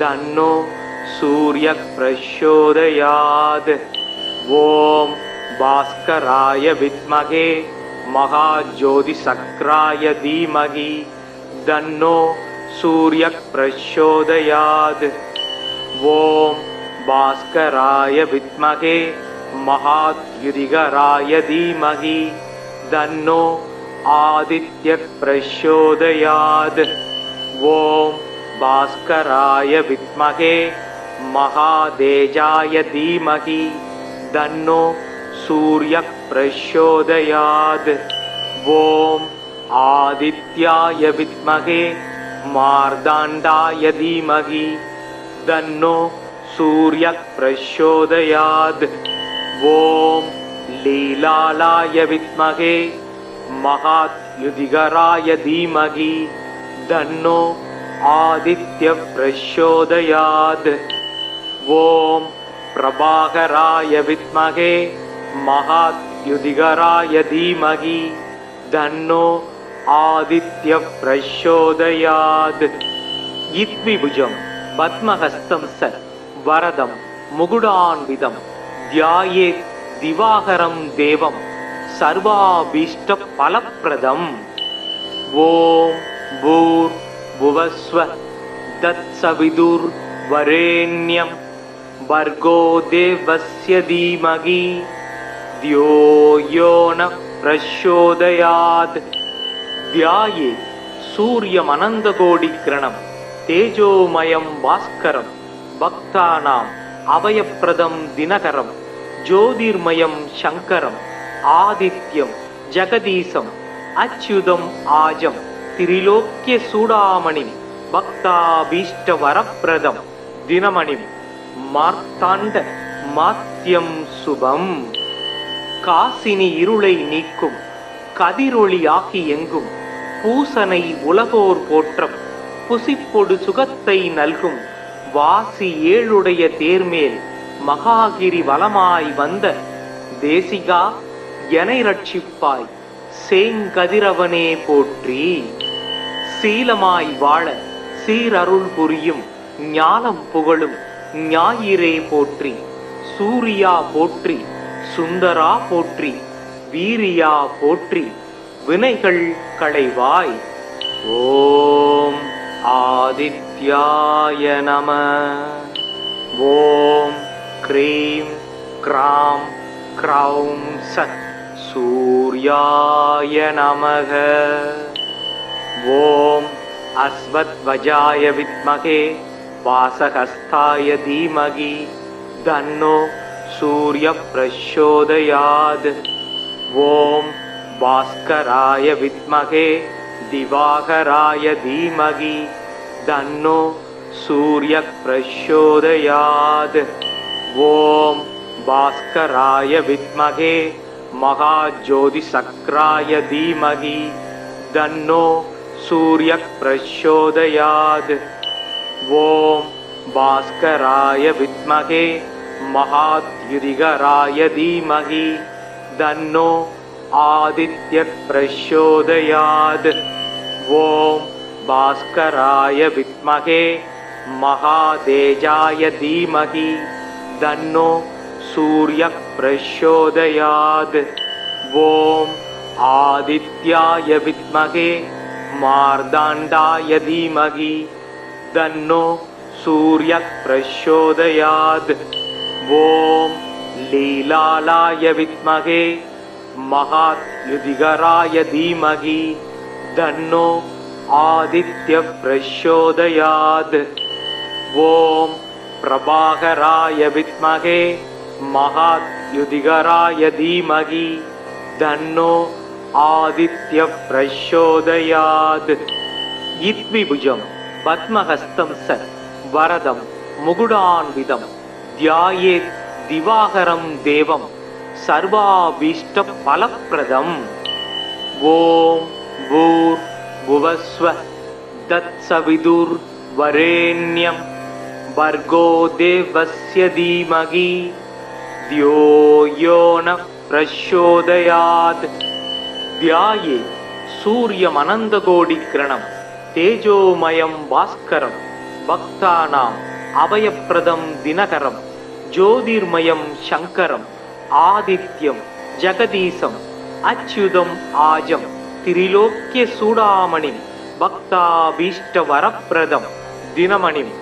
தன்னோ சூர்ய பிரச்சோதயாத். ஓம் பாஸ்கராய வித்மகே மகாஜோதிசக்ராய தீமகி தன்னோ சூர்ய பிரச்சோதயாத். ஓம் பாஸ்கராய வித்மகே மகாத்யுதிகராய தீமகி தன்னோ ஆதித்ய பிரச்சோதயாத். ஓம் பாஸ்கராய வித்மகே மகாதேஜாய தீமகி தன்னோ சூர்ய பிரச்சோதயாத். ஓம் ஆதித்யாய வித்மகே மார்தாண்டாய தீமகி தன்னோ சூர்ய பிரச்சோதயாத். ஓம் லீலாலாய வித்மகே மகாத்யுதிகராய தீமகி தன்னோ ஆதித்ய பிரச்சோதயாத். ஓம் பிரபாகராய வித்மகே மகாத்யுதிகராய தீமகி தன்னோ ஆதித்ய பிரச்சோதயாத். இத்விபுஜம் பத்மஹஸ்தம் ச வரதம் முகுடான்விதம் த்யாயேத் திவாகரம் தேவம் சர்வாபீஷ்ட பலப்ரதம். ஓம் பூர் புவஸ்வ தத்சவிதுர் வரேண்யம் வர்கோ தேவஸ்ய தீமகி த்யோ யோ ந பிரச்சோதயாத். த்யாயே சூர்யம் அனந்தகோடிக்கிரணம் தேஜோமயம் பாஸ்கரம் பக்தானாம் அபயப்பிரதம் தினகரம் ஜோதிர்மயம் சங்கரம் ஆதித்யம் ஜெகதீசம் அச்சுதம் ஆஜம் திரிலோக்கிய சூடாமணி பக்தாபீஷ்ட வரப்பிரதம் தினமணிம் மார்த்தாண்ட மாத்யம் சுபம். காசினி இருளை நீக்கும் கதிரொளியாகி எங்கும் பூசனை உலகோர் போற்றம் புசிப்பொடு சுகத்தை நல்கும் வாசி ஏழுடைய தேர்மேல் மகாகிரி வலமாய் வந்த தேசிகா எனை ரட்சிப்பாய் சேங்கதிரவனே போற்றி. சீலமாய் வாழ சீரருள் புரியும் ஞானம் புகழும் ஞாயிறே போற்றி. சூரியா போற்றி, சுந்தரா போற்றி, வீரியா போற்றி, வினைகள் களைவாய். ஓம் ஆதித்யாய நம. ஓம் க்ரீம் க்ராம் க்ரௌம் சத் சூர்யாய நமக. ஓம் அஸ்வத்வஜாய வித்மகே வாசஹஸ்தாய தீமகி தன்னோ சூர்ய பிரச்சோதயாத். ஓம் பாஸ்கராய வித்மகே திவாகராய தீமகி தன்னோ சூர்ய பிரச்சோதயாத். ஓம் பாஸ்கராய வித்மகே மகாஜோதிசக்ராய தீமகி தன்னோ சூர்ய பிரச்சோதயாத். ஓம் பாஸ்கராய வித்மகே மகாத்யுதிகராய தீமகி தன்னோ ஆதித்ய பிரச்சோதயாத். ஓம் பாஸ்கராய வித்மகே மகாதேஜாய தீமகி தன்னோ சூர்ய பிரச்சோதயாத். ஓம் ஆதித்யாய வித்மகே மார்தாண்டாய தீமகி தன்னோ சூர்ய பிரச்சோதயாத். ஓம் லீலாலாய வித்மகே மகாத்யுதிகராய தீமகி தன்னோ ஆதித்ய பிரச்சோதயாத். ஓம் பிரபாகராய வித்மகே மகாத்யுதிகராய தீமகி தன்னோ ஆதித்ய பிரச்சோதயாத். இத்விபுஜம் பத்மஹஸ்தம் ச வரதம் முகுடான்விதம் த்யாயேத் திவாகரம் தேவம் சர்வாபீஷ்ட பலப்ரதம். ஓம் பூர் புவஸ்வ தத்சவிதுர் வரேண்யம் பர்கோ தேவஸ்ய தீமகி த்யோ யோ ந பிரச்சோதயாத். த்யாயே சூரியமனந்தகோடிக்கிரணம் தேஜோமயம் பாஸ்கரம் பக்தானாம் அபயப்ரதம் தினகரம் ஜோதிர்மயம் சங்கரம் ஆதித்யம் ஜெகதீசம் அச்சுதம் ஆஜம் திரிலோக்கிய சூடாமணிம் பக்தாபீஷ்ட வரப்பிரதம் தினமணிம்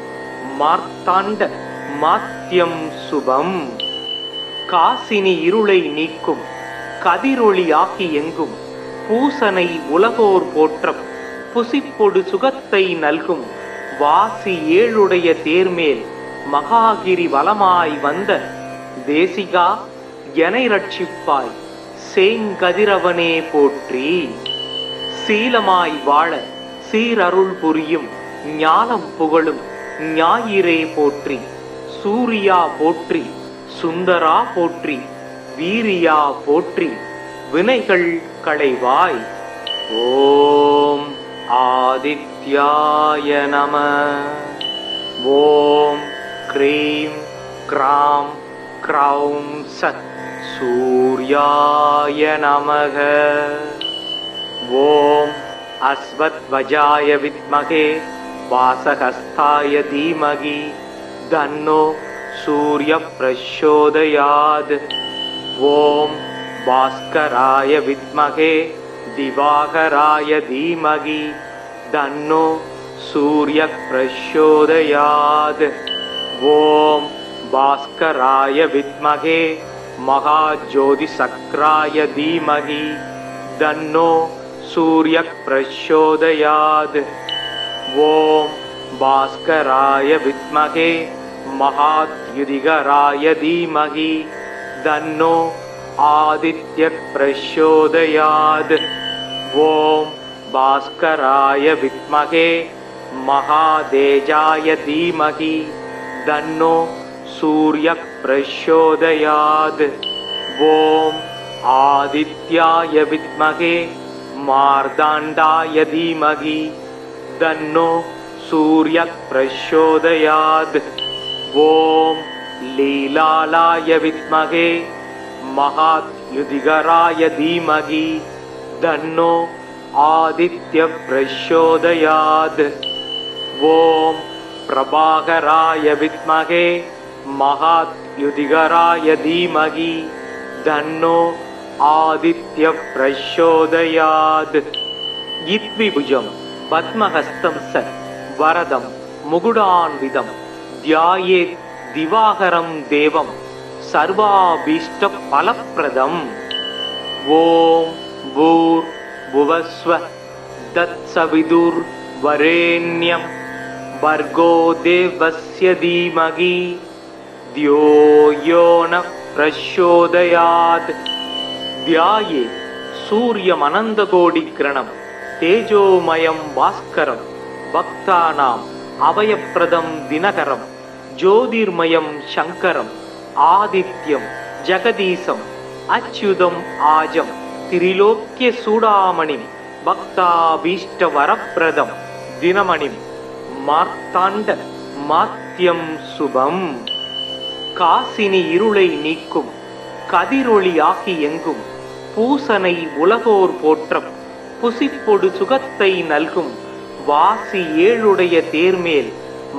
மார்த்தாண்ட மாத்யம் சுபம். காசினி இருளை நீக்கும் கதிரொளி ஆகி எங்கும் பூசனை உலகோர் போற்றம் புசிப்பொடு சுகத்தை நல்கும் வாசி ஏழுடைய தேர்மேல் மகாகிரி வலமாய் வந்த தேசிகா எனை ரட்சிப்பாய் சேங்கதிரவனே போற்றி. சீலமாய் வாழ சீரருள் புரியும் ஞானம் புகழும் ஞாயிறே போற்றி. சூரியா போற்றி, சுந்தரா போற்றி, வீரியா போற்றி, வினைகள் களைவாய். ஓம் ஆதித்யாய நம. ஓம் க்ரீம் க்ராம் க்ரௌம் சத் சூர்யாய நமக. ஓம் அஸ்வத்வஜாய வித்மகே வாசகஸ்தாய தீமகி தன்னோ சூரிய பிரச்சோதயாத். ஓம் பாஸ்கராய வித்மகே திவாகராய தீமகி தன்னோ சூரிய பிரச்சோதயாத். ஓம் பாஸ்கராய வித்மகே மகாஜோதிசக்ராய தீமகி தன்னோ சூரிய பிரச்சோதயாத். ஓம் பாஸ்கராய வித்மகே மகாத்யுதிகராய தீமகி தன்னோ ஆதித்ய பிரச்சோதயாத். ஓம் பாஸ்கராய வித்மகே மகாதேஜாய தீமகி தன்னோ சூரிய பிரச்சோதயாத். ஓம் ஆதித்யாய வித்மகே மார்தாண்டாய தீமகி தன்னோ சூரிய பிரச்சோதயாத். ஓம் லீலாலாய வித்மகே மகாத்யுதிகராய தீமகி தன்னோ ஆதித்ய பிரச்சோதயாத். ஓம் பிரபாகராய வித்மகே மகாத்யுதிகராய தீமகி தன்னோ ஆதித்ய பிரச்சோதயாத். இத்விபுஜம் பத்மஹஸ்தம் ச வரதம் முகுடான்விதம் த்யாயேத் திவாகரம் தேவம் சர்வாபீஷ்ட பலப்ரதம். ஓம் பூர் புவஸ்வ தத்சவிதுர் வரேண்யம் பர்கோ தேவஸ்ய தீமகி த்யோ யோ ந பிரச்சோதயாத். த்யாயே சூரியமனந்தகோடிக்கிரணம் தேஜோமயம் பாஸ்கரம் பக்தானாம் அபயப்ரதம் தினகரம் ஜோதிர்மயம் சங்கரம் ஆதித்யம் ஜெகதீசம் அச்சுதம் ஆஜம் திரிலோக்கிய சூடாமணிம் பக்தாபீஷ்ட வரப்பிரதம் தினமணிம் மார்த்தாண்ட மாத்யம் சுபம். காசினி இருளை நீக்கும் கதிரொளி ஆகி எங்கும் பூசனை உலகோர் போற்றம் புசிப்பொடு சுகத்தை நல்கும் வாசி ஏழுடைய தேர்மேல்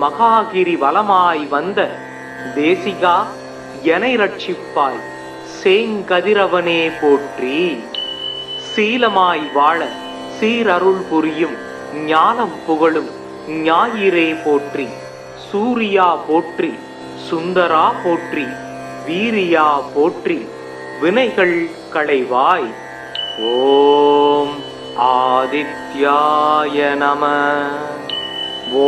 மகாகிரி வலமாய் வந்த தேசிகா எனை ரட்சிப்பாய் சேங்கதிரவனே போற்றி. சீலமாய் வாழ சீரருள் புரியும் ஞானம் புகழும் ஞாயிறே போற்றி. சூரியா போற்றி, சுந்தரா போற்றி, வீரியா போற்றி, வினைகள் களைவாய். ஓம் ஆதித்யாய நம.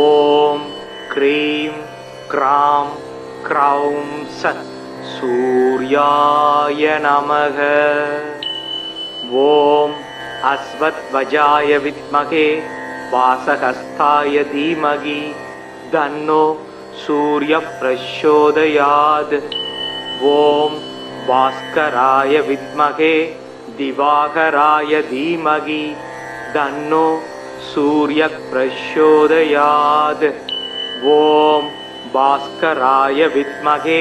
ஓம் க்ரீம் क्रां क्रौं सत् सूर्याय नमः। ॐ अश्वत्थवजाय विद्महे वासहस्ताय धीमहि तन्नो सूर्यः प्रचोदयात्। ॐ भास्कराय विद्महे दिवाकराय धीमहि तन्नो सूर्यः प्रचोदयात्। ॐ भास्कराय विद्महे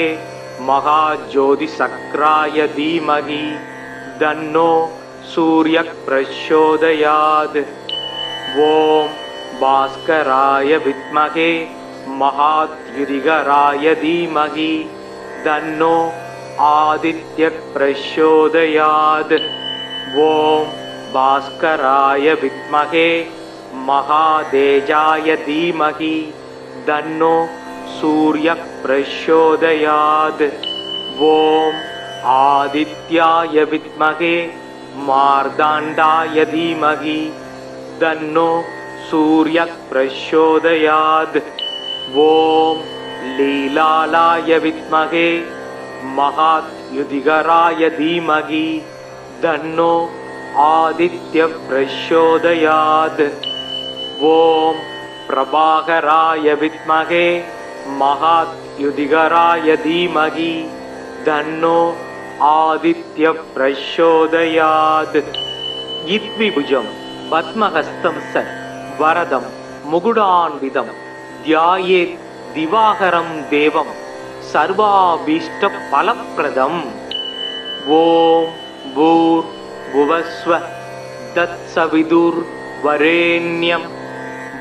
महाज्योतिषचक्राय धीमहि तन्नो सूर्यः प्रचोदयात्। ॐ भास्कराय विद्महे महाद्युतिकराय धीमहि तन्नो आदित्यः प्रचोदयात्। ॐ भास्कराय विद्महे महातेजाय धीमहि तन्नो सूर्यः प्रचोदयात्। ॐ आदित्याय विद्महे मार्ताण्डाय धीमहि तन्नो सूर्यः प्रचोदयात्। ॐ लीलालाय विद्महे महाद्युतिकराय धीमहि तन्नो आदित्यः प्रचोदयात्। ॐ प्रभाकराय विद्महे महाद्युतिकराय धीमहि तन्नो आदित्यः प्रचोदयात्। इद्विभुजं पद्महस्तं सत् वरदं मुकुटान्वितं ध्यायेत् दिवाकरं देवं सर्वाभीष्टफलप्रदम्। ॐ भूर्भुवस्वः तत्सवितुर्वरेण्यं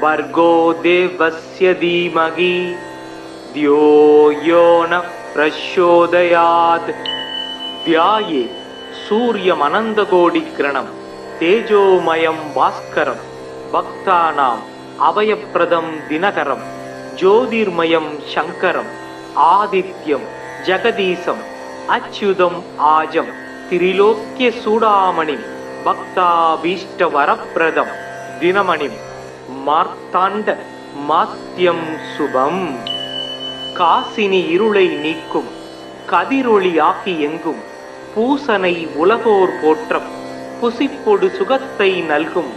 भर्गो देवस्य धीमहि धियो यो नः प्रचोदयात्। ध्याये सूर्यमनन्तकोटिकिरणं तेजोमयं भास्करं भक्तानाम् अभयप्रदं दिनकरं ज्योतिर्मयं शङ्करम् आदित्यं जगदीशम् अच्युतम् आजं त्रिलोक्यचूडामणिं भक्ताभीष्टवरप्रदं दिनमणिं மார்த்தாண்ட மாத்யம் சுபம். காசினி இருளை நீக்கும் கதிரொளி ஆகி எங்கும் பூசனை உலகோர் போற்றம் புசிப்பொடு சுகத்தை நல்கும்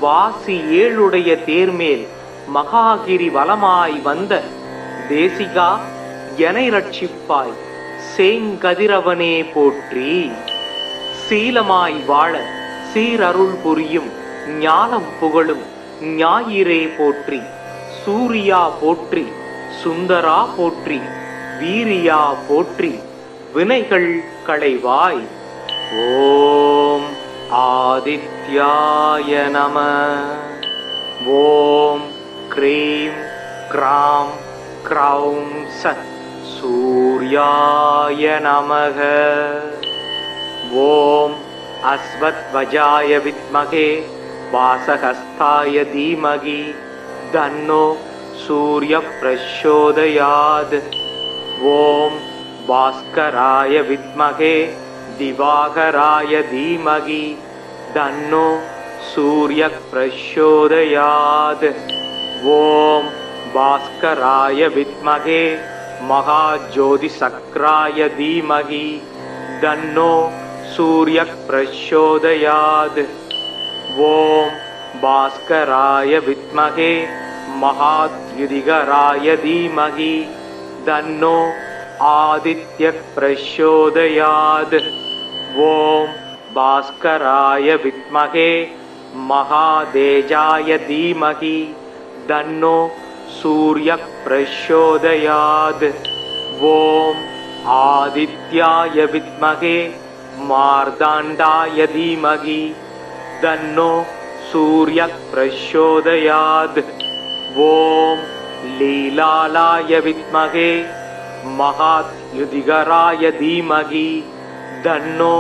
வாசி ஏழுடைய தேர்மேல் மகாகிரி வலமாய் வந்த தேசிகா எனை ரட்சிப்பாய் சேங்கதிரவனே போற்றி. சீலமாய் வாழ சீரருள் புரியும் ஞானம் புகழும் ஞாயிறே போற்றி. சூரியா போற்றி, சுந்தரா போற்றி, வீரியா போற்றி, வினைகள் களைவாய். ஓம் ஆதித்யாய நம. ஓம் க்ரீம் க்ராம் க்ரௌம் சத் சூர்யாய நமக. ஓம் அஸ்வத்வஜாய வித்மகே वासहस्ताय धीमहि तन्नो सूर्यः प्रचोदयात्. ॐ भास्कराय विद्महे दिवाकराय धीमहि तन्नो सूर्यः प्रचोदयात्. ॐ भास्कराय विद्महे महाज्योतिषचक्राय धीमहि तन्नो सूर्यः प्रचोदयात्. ॐ भास्कराय विद्महे महाद्युतिकराय धीमहि तन्नो आदित्यः प्रचोदयात्. ॐ भास्कराय विद्महे महातेजाय धीमहि तन्नो सूर्यः प्रचोदयात्. ॐ आदित्याय विद्महे मार्ताण्डाय धीमहि तन्नो सूर्यः प्रचोदयात्. ॐ लीलालाय विद्महे महाद्युतिकराय धीमहि तन्नो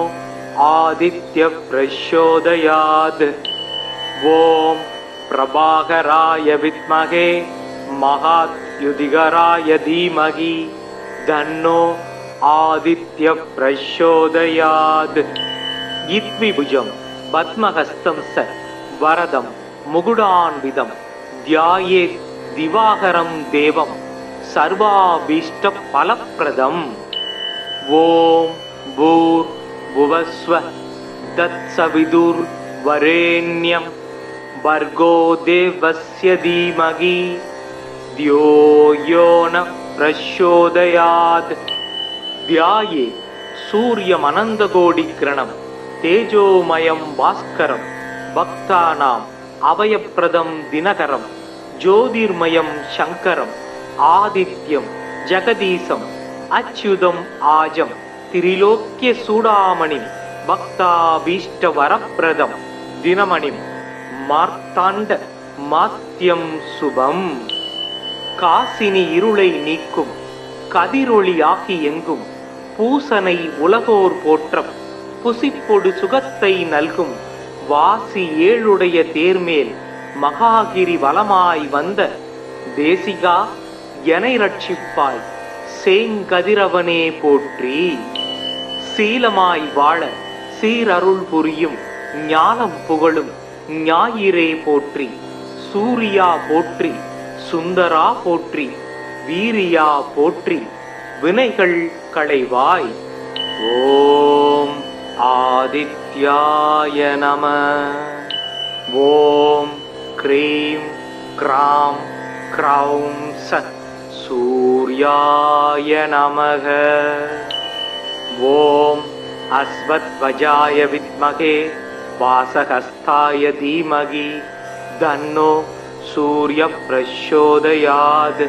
आदित्यः प्रचोदयात्. ॐ प्रभाकराय विद्महे महाद्युतिकराय धीमहि तन्नो आदित्यः प्रचोदयात्. इद्विभुजं पद्महस्तं सत् वरदं मुकुटान्वितं ध्यायेत् दिवाकरं देवं சர்வாபீஷ்ட பலப்பிரதம். ஓம் பூர் புவஸ்வ தத்சவிதுர் வரேண்யம் பர்கோ தேவஸ்ய தீமகி தியோ யோ ந பிரச்சோதயாத். தியாயே சூரியமனந்தகோடிக்கிரணம் தேஜோமயம் பாஸ்கரம் பக்தானாம் அபயப்பிரதம் தினகரம் ஜோதிர்மயம் சங்கரம் ஆதித்யம் ஜெகதீசம் அச்சுதம் ஆஜம் திரிலோக்கிய சூடாமணிம் பக்தாபீஷ்ட வரப்பிரதம் தினமணிம் மார்த்தாண்ட மாத்யம் சுபம். காசினி இருளை நீக்கும் கதிரொளியாகி எங்கும் பூசனை உலகோர் போற்றம் புசிப்பொடு சுகத்தை நல்கும் வாசி ஏழுடைய தேர்மேல் மகாகிரி வலமாய் வந்த தேசிகா எனை ரட்சிப்பாய் சேங்கதிரவனே போற்றி. சீலமாய் வாழ சீரருள் புரியும் ஞானம் புகழும் ஞாயிறே போற்றி. சூரியா போற்றி, சுந்தரா போற்றி, வீரியா போற்றி, வினைகள் களைவாய். ஓம் ஆதித்யாய நம. ஓம் க்ரீம் க்ராம் க்ரௌம் சத் சூர்யாய நமக. ஓம் அஸ்வத்வஜாய வித்மகே வாசகஸ்தாய தீமகி தன்னோ சூரிய பிரச்சோதயாத்.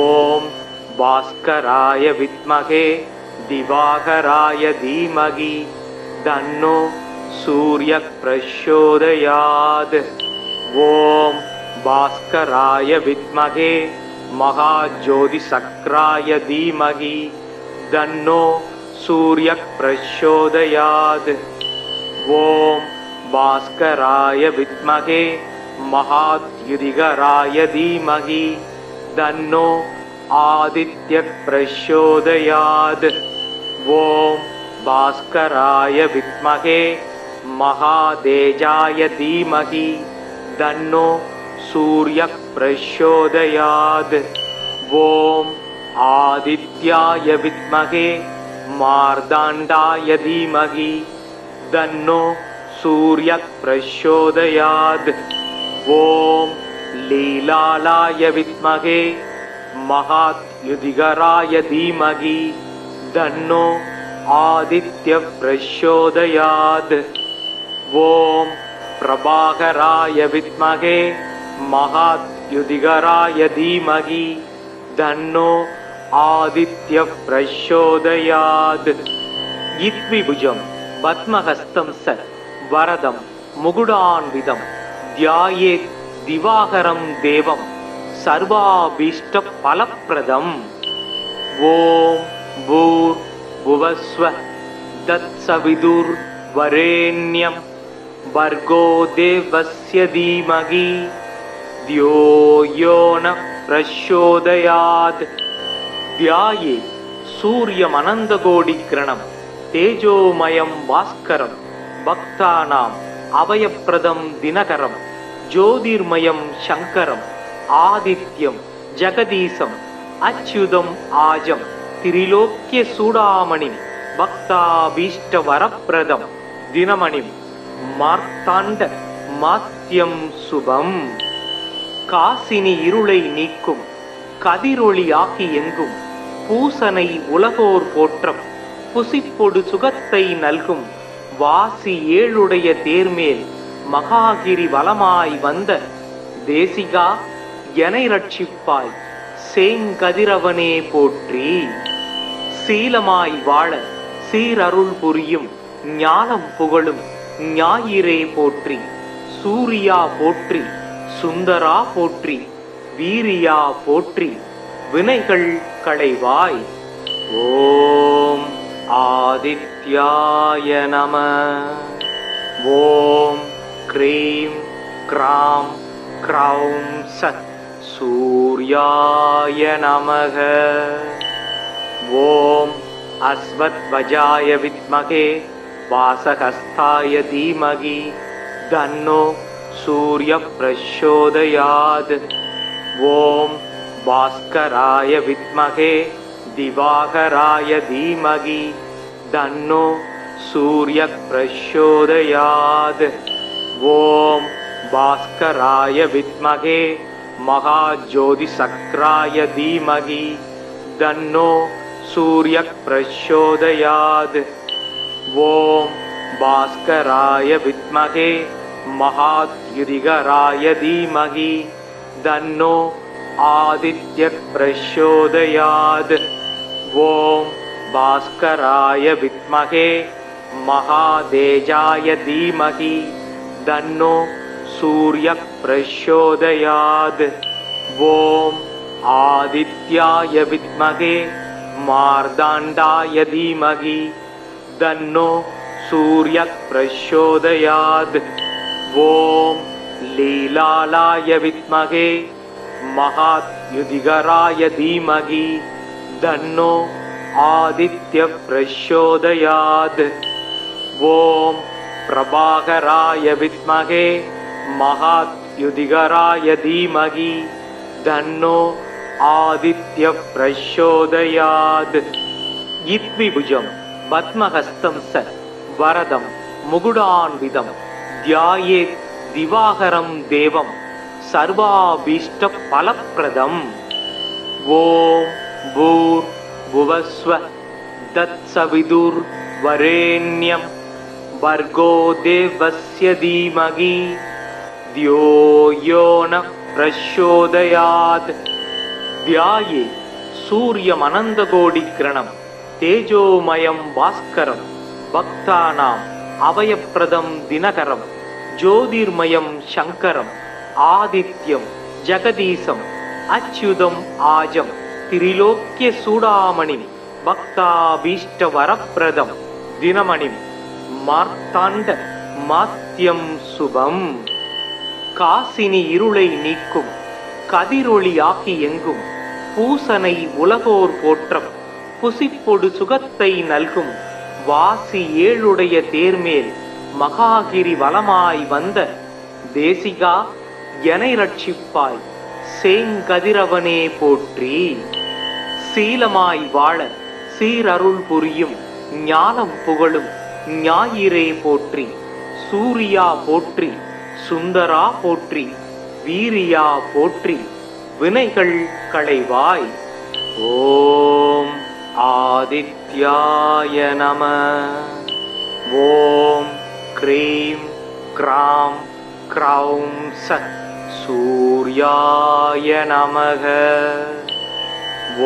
ஓம் பாஸ்கராய வித்மகே திவாகராய தீமகி தன்னோ சூரிய பிரச்சோதயாத். ஓம் பாஸ்கராய வித்மகே மகாஜோதிசக்ராய தீமகி தன்னோ சூரிய பிரச்சோதயாத். ஓம் பாஸ்கராய வித்மகே மகாத்யுதிகராய தீமகி தன்னோ ஆதித்ய பிரச்சோதயாத். ஓம் பாஸ்கராய வித்மகே மகாதேஜாய தீமகி தன்னோ சூரிய பிரச்சோதயாத். ஓம் ஆதித்யாய வித்மகே மார்தாண்டாய தீமகி தன்னோ சூரிய பிரச்சோதயாத். ஓம் லீலாலாய வித்மகே மகாத்யுதிகராய தீமகி தன்னோ ஆதித்ய பிரச்சோதயாத். ஓம் பிரபாகராய வித்மகே மகாத்யுதிகராய தீமகி தன்னோ ஆதித்ய பிரச்சோதயாத். இத்விபுஜம் பத்மஹஸ்தம் ச வரதம் முகுடான்விதம் தியாயேத் திவாகரம் தேவம் சர்வாபீஷ்ட பலப்பிரதம். ஓம் பூர் புவஸ்வ தத்சவிதுர் வரேண்யம் பர்கோ தேவஸ்ய தீமகி தியோ யோ ந பிரச்சோதயாத். தியாயே சூரியமனந்தகோடிக்கிரணம் தேஜோமயம் பாஸ்கரம் பக்தானாம் அபயப்பிரதம் தினகரம் ஜோதிர்மயம் சங்கரம் ஆதித்யம் ஜெகதீசம் அச்சுதம் ஆஜம் திரிலோக்கிய சூடாமணிம் பக்தாபீஷ்ட வரப்பிரதம் தினமணிம் மார்த்தாண்ட மாத்யம் சுபம். காசினி இருளை நீக்கும் கதிரொளியாகி எங்கும் பூசனை உலகோர் போற்றம் புசிப்பொடு சுகத்தை நல்கும் வாசி ஏழுடைய தேர்மேல் மகாகிரி வலமாய் வந்த தேசிகா எனை ரட்சிப்பாய் சேங்கதிரவனே போற்றி. சீலமாய் வாழ சீரருள் புரியும் ஞானம் புகழும் ஞாயிறே போற்றி. சூரியா போற்றி, சுந்தரா போற்றி, வீரியா போற்றி, வினைகள் களைவாய். ஓம் ஆதித்யாய நம. ஓம் க்ரீம் க்ராம் க்ரௌம் சத் சூர்யாய நமக. ஓம் அஸ்வத்வஜாய வித்மகே வாசகஸ்தாய தீமகி தன்னோ சூரிய பிரச்சோதயாத். ஓம் भास्कराय विद्महे दिवाकराय धीमहि तन्नो सूर्यः प्रचोदयात्। ॐ भास्कराय विद्महे महाज्योतिषचक्राय धीमहि तन्नो सूर्यः प्रचोदयात्। ॐ भास्कराय विद्महे महाद्युतिकराय धीमहि तन्नो आदित्यः प्रचोदयात्। ॐ भास्कराय विद्महे महातेजाय धीमहि तन्नो सूर्यः प्रचोदयात्। ॐ आदित्याय विद्महे मार्ताण्डाय धीमहि तन्नो सूर्यः प्रचोदयात्। ॐ लीलालाय विद्महे महाद्युतिकराय धीमहि तन्नो आदित्यः प्रचोदयात्। ॐ प्रभाकराय विद्महे महाद्युतिकराय धीमहि तन्नो आदित्यः प्रचोदयात्। इत्विभुजं पद्महस्तं स वरदं मुकुटान्वितं ध्यायेत् दिवाकरं देवं सर्वाभीष्टफलप्रदम्। ॐ भूर्भुवस्वः तत्सवितुर्वरेण्यं भर्गो देवस्य धीमहि धियो यो नः प्रचोदयात्। ध्याये सूर्यमनन्तकोटिकिरणं तेजोमयं भास्करं भक्तानाम् अभयप्रदं दिनकरं ज्योतिर्मयं शङ्करम् आदित्यं जगदीशम् अच्युतम् आजं त्रिलोक्यचूडामणिं भक्ताभीष्टवरप्रदं दिनमणिं மார்த்தாண்ட மாத்யம் சுபம். காசினி இருளை நீக்கும் கதிரொளி ஆகி எங்கும் பூசனை உலகோர் போற்றம் புசிப்பொடு சுகத்தை நல்கும் வாசி ஏழுடைய தேர்மேல் மகாகிரி வலமாய் வந்த தேசிகா எனை ரட்சிப்பாய் சேங்கதிரவனே போற்றி. சீலமாய் வாழ சீரருள் புரியும் ஞானம் புகழும் ஞாயிறே போற்றி. சூரியா போற்றி, சுந்தரா போற்றி, வீரியா போற்றி, வினைகள் களைவாய். ஓம் ஆதித்யாய நம. ஓம் க்ரீம் க்ராம் க்ரௌம் சத் சூர்யாய நமக.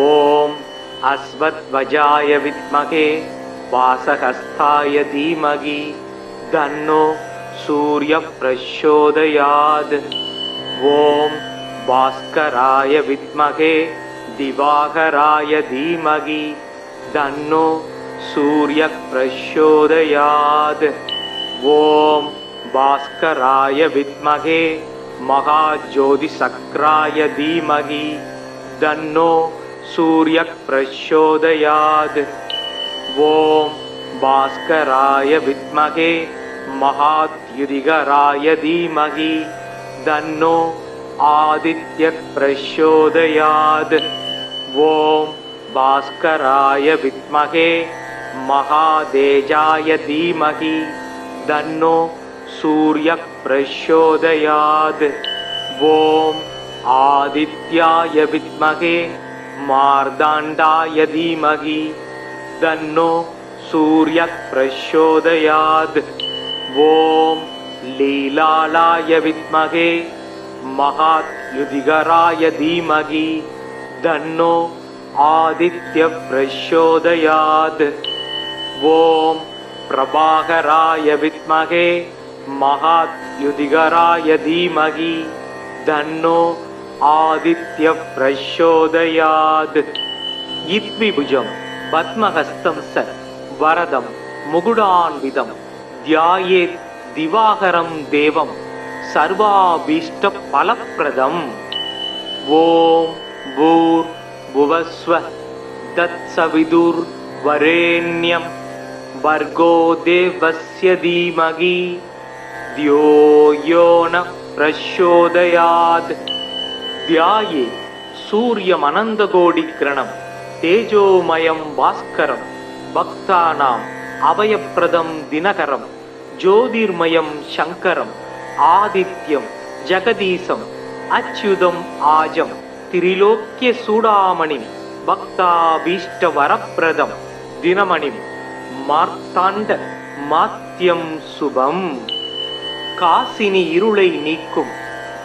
ஓம் அஸ்வத்வஜாய வித்மகே वासहस्ताय धीमहि तन्नो सूर्यः प्रचोदयात्। ॐ भास्कराय विद्महे दिवाकराय धीमहि तन्नो सूर्यः प्रचोदयात्। ॐ भास्कराय विद्महे महाज्योतिषचक्राय धीमहि तन्नो सूर्यः प्रचोदयात्। ॐ भास्कराय विद्महे महाद्युतिकराय धीमहि तन्नो आदित्यः प्रचोदयात्। ॐ भास्कराय विद्महे महातेजाय धीमहि तन्नो सूर्यः प्रचोदयात्। ॐ आदित्याय विद्महे मार्ताण्डाय धीमहि तन्नो सूर्यः प्रचोदयात्। ॐ लीलालाय विद्महे महाद्युतिकराय धीमहि तन्नो आदित्यः प्रचोदयात्। ॐ प्रभाकराय विद्महे महाद्युतिकराय धीमहि तन्नो आदित्यः प्रचोदयात्। इत्विभुजं पद्महस्तं स वरदं मुकुटान्वितं ध्यायेत् दिवाकरं देवं सर्वाभीष्टफलप्रदम्। ॐ भूर्भुवस्वः तत्सवितुर्वरेण्यं भर्गो देवस्य धीमहि धियो यो नः प्रचोदयात्। ध्याये सूर्यमनन्दकोटिकिरणं तेजोमयं भास्करं भक्तानाम् अभयप्रदं दिनकरं ज्योतिर्मयं शङ्करम् आदित्यं जगदीशम् अच्युतम् आजं त्रिलोक्यचूडामणिं भक्ताभीष्टवरप्रदं दिनमणिं மார்த்தாண்ட மாத்தியம் சுபம். காசினி இருளை நீக்கும்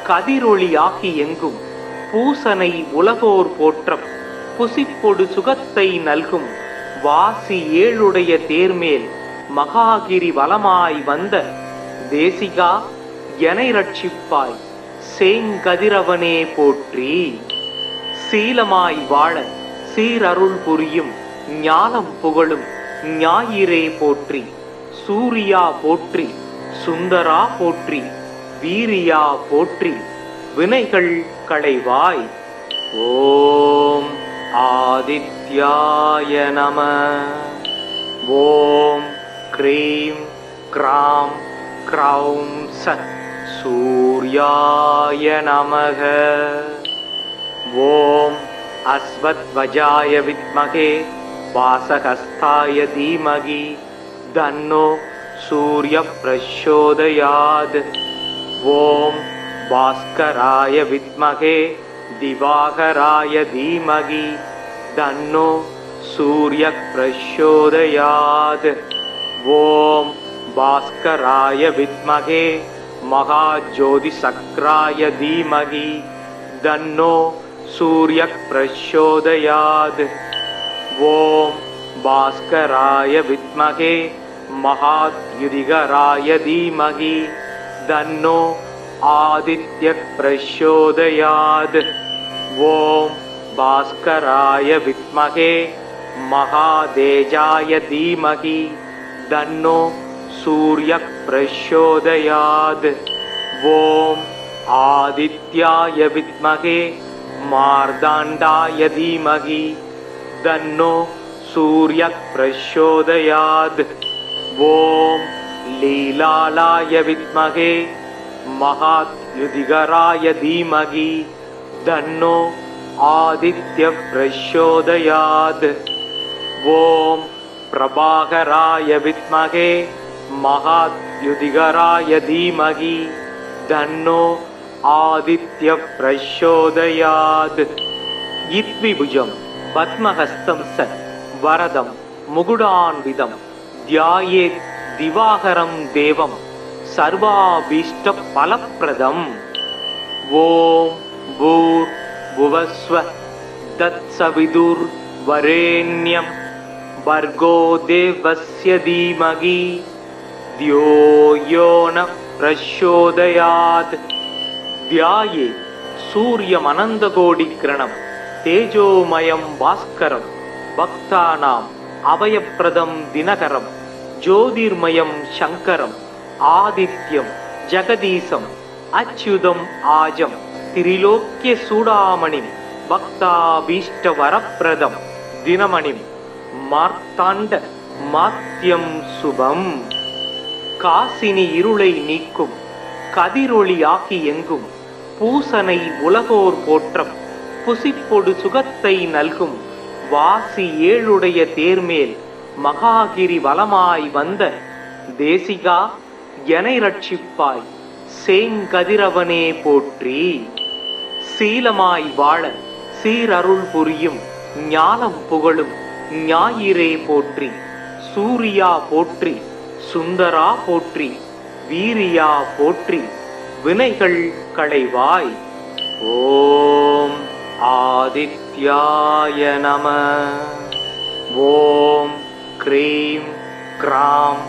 கதிரொளியாகி எங்கும் பூசனை உலகோர் போற்றம் புசிப்பொடு சுகத்தை நல்கும் வாசி ஏழுடைய தேர்மேல் மகாகிரி வலமாய் வந்த தேசிகா எனை ரட்சிப்பாய் சேங்கதிரவனே போற்றி. சீலமாய் வாழ சீரருள் புரியும் ஞானம் புகழும் ஞாயிறே போற்றி. சூரியா போற்றி, சுந்தரா போற்றி, வீரியா போற்றி, வினைகள் களைவாய். ஓம் ஆதித்யாய நம. ஓம் க்ரீம் க்ராம் க்ரௌம் சத் சூர்யாய நமக. ஓம் அஸ்வத்வஜாய வித்மகே வாசகஸ்தாய தீமகி தன்னோ சூர்ய பிரச்சோதயாத். ஓம் பாஸ்கராய வித்மகே திவாகராய தீமகி தன்னோ சூர்ய பிரச்சோதயாத். ஓம் பாஸ்கராய வித்மகே மகாஜோதிசக்ராய தீமகி தன்னோ சூர்ய பிரச்சோதயாத். ஓம் பாஸ்கராய வித்மகே மகாத்யுதிகராய தீமகி தன்னோ ஆதித்ய பிரச்சோதயாத். ஓம் பாஸ்கராய வித்மகே மகாதேஜாய தீமகி தன்னோ சூர்ய பிரச்சோதயாத். ஓம் ஆதித்யாய வித்மகே மார்தாண்டாய தீமகி தன்னோ சூர்ய பிரச்சோதயாத். ஓம் லீலாலாய வித்மகே மகாத்யுதிகராய தீமகி தன்னோ ஆதித்ய பிரச்சோதயாத். ஓம் பிரபாகராய வித்மகே மகாத்யுதிகராய தீமகி தன்னோ ஆதித்ய பிரச்சோதயாத். இத்விபுஜம் பத்மஹஸ்தம் ச வரதம் முகுடான்விதம் தியாயேத் திவாகரம் தேவம் சர்வாபீஷ்ட பலப்பிரதம். ஓம் பூர் புவஸ்வ தத்சவிதுர் வரேண்யம் பர்கோ தேவஸ்ய தீமகி தியோ யோ ந பிரச்சோதயாத். தியாயே சூரியமனந்தகோடிக்கிரணம் தேஜோமயம் பாஸ்கரம் பக்தானாம் அபயப்பிரதம் தினகரம் ஜோதிர்மயம் சங்கரம் ஆதித்யம் ஜகதீசம் அச்சுதம் ஆஜம் திரிலோக்கிய சூடாமணிம் பக்தாபீஷ்டவரப்பிரதம் தினமணிம் மார்த்தாண்ட மாத்தியம் சுபம். காசினி இருளை நீக்கும் கதிரொளியாகி எங்கும் பூசனை உலகோர் போற்றம் புசிப்பொடு சுகத்தை நல்கும் வாசி ஏழுடைய தேர்மேல் மகாகிரி வலமாய் வந்த தேசிகா எனை ரட்சிப்பாய் சேங்கதிரவனே போற்றி. சீலமாய் வாழ சீரருள் புரியும் ஞானம் புகழும் ஞாயிறே போற்றி. சூரியா போற்றி, சுந்தரா போற்றி, வீரியா போற்றி, வினைகள் களைவாய். ஓம் ஆதித்யாய நம. ஓம் க்ரீம் க்ராம்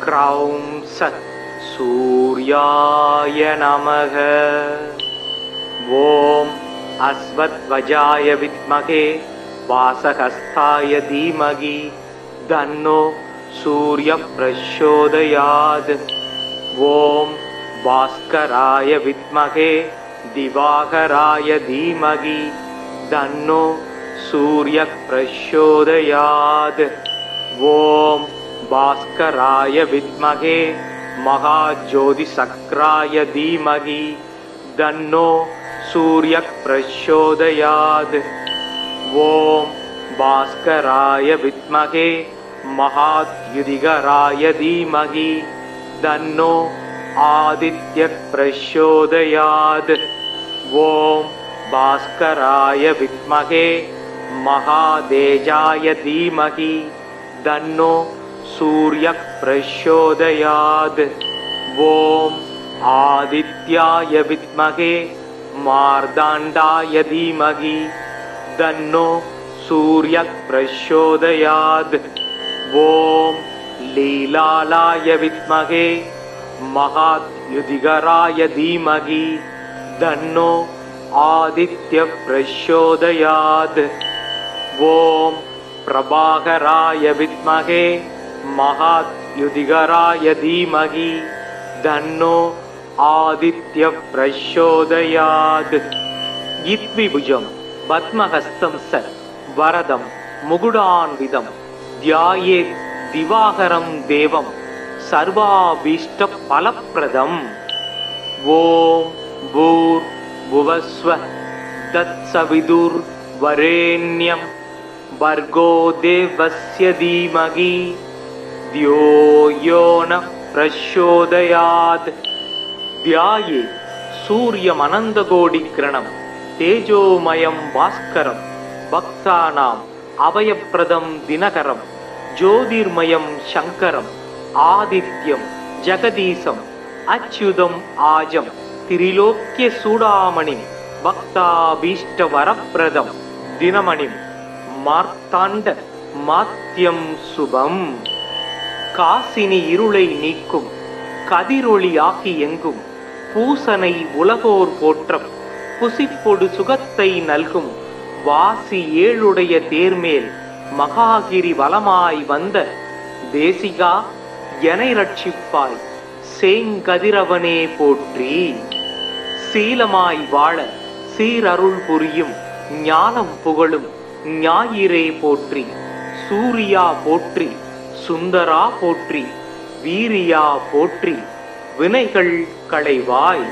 க்ரௌம் சத் சூர்யாய நமக. ஓம் அஸ்வத்வஜாய வித்மகே வாசகஸ்தாய தீமகி தன்னோ சூர்ய பிரச்சோதயாத். ஓம் பாஸ்கராய வித்மகே திவாகராய தீமகி தன்னோ சூர்ய பிரச்சோதயாத். ஓம் பாஸ்கராய வித்மகே மகாஜோதிசக்ராய தீமகி தன்னோ सूर्यः प्रचोदयात्। ॐ भास्कराय विद्महे महाद्युतिकराय धीमहि तन्नो आदित्यः प्रचोदयात्। ॐ भास्कराय विद्महे महातेजाय धीमहि तन्नो सूर्यः प्रचोदयात्। ॐ आदित्याय विद्महे मार्ताण्डाय धीमहि तन्नो सूर्यः प्रचोदयात्। ॐ लीलालाय विद्महे महाद्युतिकराय धीमहि तन्नो आदित्यः प्रचोदयात्। ॐ प्रभाकराय विद्महे महाद्युतिकराय धीमहि तन्नो आदित्यः प्रचोदयात्। इत्विभुजं पद्महस्तं स वरदं मुकुटान्वितं ध्यायेत् दिवाकरं देवं सर्वाभीष्टफलप्रदम्। ॐ भूर्भुवस्वः तत्सवितुर्वरेण्यं भर्गो देवस्य धीमहि धियो यो नः प्रचोदयात्। ध्याये सूर्यमनन्तकोटिकिरणं तेजोमयं भास्करं भक्तानाम् अभयप्रदं दिनकरं ज्योतिर्मयं शङ्करम् आदित्यं जगदीशम् अच्युतम् आजं त्रिलोक्यचूडामणिं भक्ताभीष्टवरप्रदं दिनमणिं மார்த்தாண்ட மாத்தியம் சுபம். காசினி இருளை நீக்கும் கதிரொளி ஆகி எங்கும் பூசனை உலகோர் போற்றம் புசிப்பொடு சுகத்தை நல்கும் வாசி ஏழுடைய தேர்மேல் மகாகிரி வலமாய் வந்த தேசிகா எனை ரட்சிப்பாய் சேங்கதிரவனே போற்றி. சீலமாய் வாழ சீரருள் புரியும் ஞானம் புகழும் ஞாயிறே போற்றி. சூரியா போற்றி, சுந்தரா போற்றி, வீரியா போற்றி, வினைகள் களைவாய்.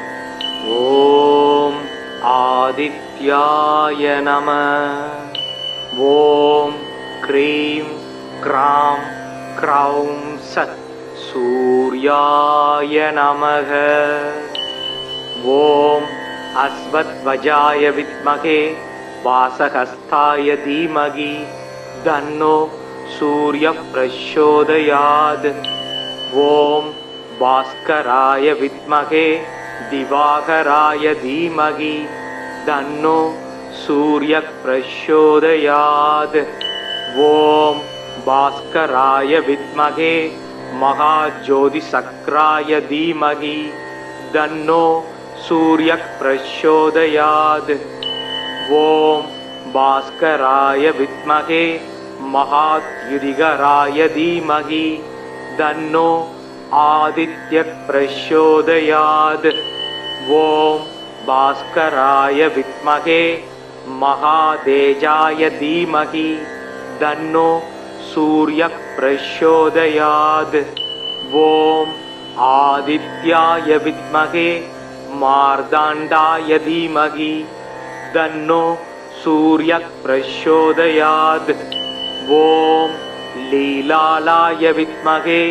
ஓம் ஆதித்யாய நம. ஓம் க்ரீம் க்ராம் க்ரௌம் சத் சூர்யாய நமக. ஓம் அஸ்வத்வஜாய வித்மகே वासहस्ताय धीमहि तन्नो सूर्यः प्रचोदयात्. ॐ भास्कराय विद्महे दिवाकराय धीमहि तन्नो सूर्यः प्रचोदयात्. ॐ भास्कराय विद्महे महाज्योतिषक्राय धीमहि तन्नो सूर्यः प्रचोदयात्. ॐ भास्कराय विद्महे महाद्युतिकराय धीमहि तन्नो आदित्यः प्रचोदयात्. ॐ भास्कराय विद्महे महातेजाय धीमहि तन्नो सूर्यः प्रचोदयात्. ॐ आदित्याय विद्महे मार्ताण्डाय धीमहि तन्नो सूर्यः प्रचोदयात्. ॐ लीलालाय विद्महे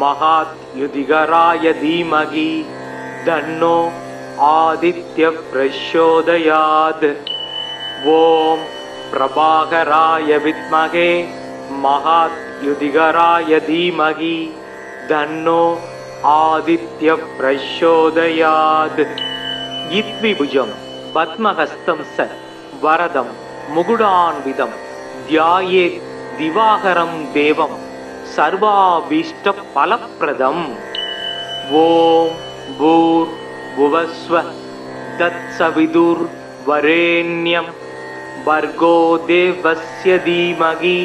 महाद्युतिकराय धीमहि तन्नो आदित्यः प्रचोदयात्. ॐ प्रभाकराय विद्महे महाद्युतिकराय धीमहि तन्नो आदित्यः प्रचोदयात्. इत्विभुजं पद्महस्तं स वरदं मुकुटान्वितं ध्यायेत् दिवाकरं देवं सर्वाभीष्टफलप्रदम्. ॐ भूर्भुवस्वः तत्सवितुर्वरेण्यं भर्गो देवस्य धीमहि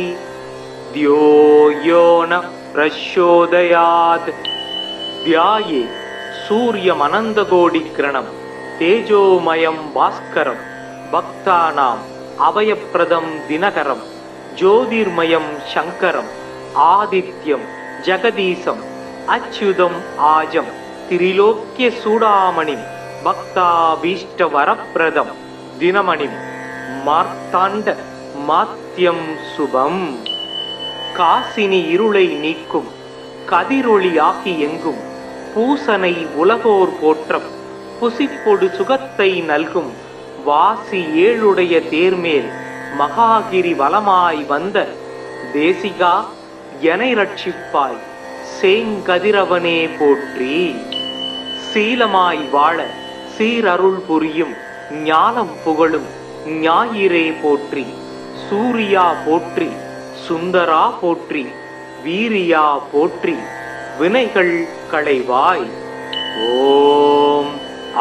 धियो यो नः प्रचोदयात्. ध्याये सूर्यमनन्तकोटिकिरणं तेजोमयं भास्करं भक्तानाम् अभयप्रदं दिनकरं ज्योतिर्मयं शङ्करम् आदित्यं जगदीशम् अच्युतम् आजं त्रिलोक्यचूडामणिं பக்தாபீஷ்ட வரப்பிரதம் தினமணிம் மார்த்தாண்ட மாத்யம் சுபம். காசினி இருளை நீக்கும் கதிரொளியாகி எங்கும் பூசனை உலகோர் போற்றம் புசிப்பொடு சுகத்தை நல்கும் வாசி ஏழுடைய தேர்மேல் மகாகிரி வலமாய் வந்த தேசிகா எனை ரட்சிப்பாய் சேங்கதிரவனே போற்றி. சீலமாய் வாழ சீரருள் புரியும் ஞானம் புகழும் ஞாயிறே போற்றி. சூரியா போற்றி, சுந்தரா போற்றி, வீரியா போற்றி, வினைகள் களைவாய். ஓம்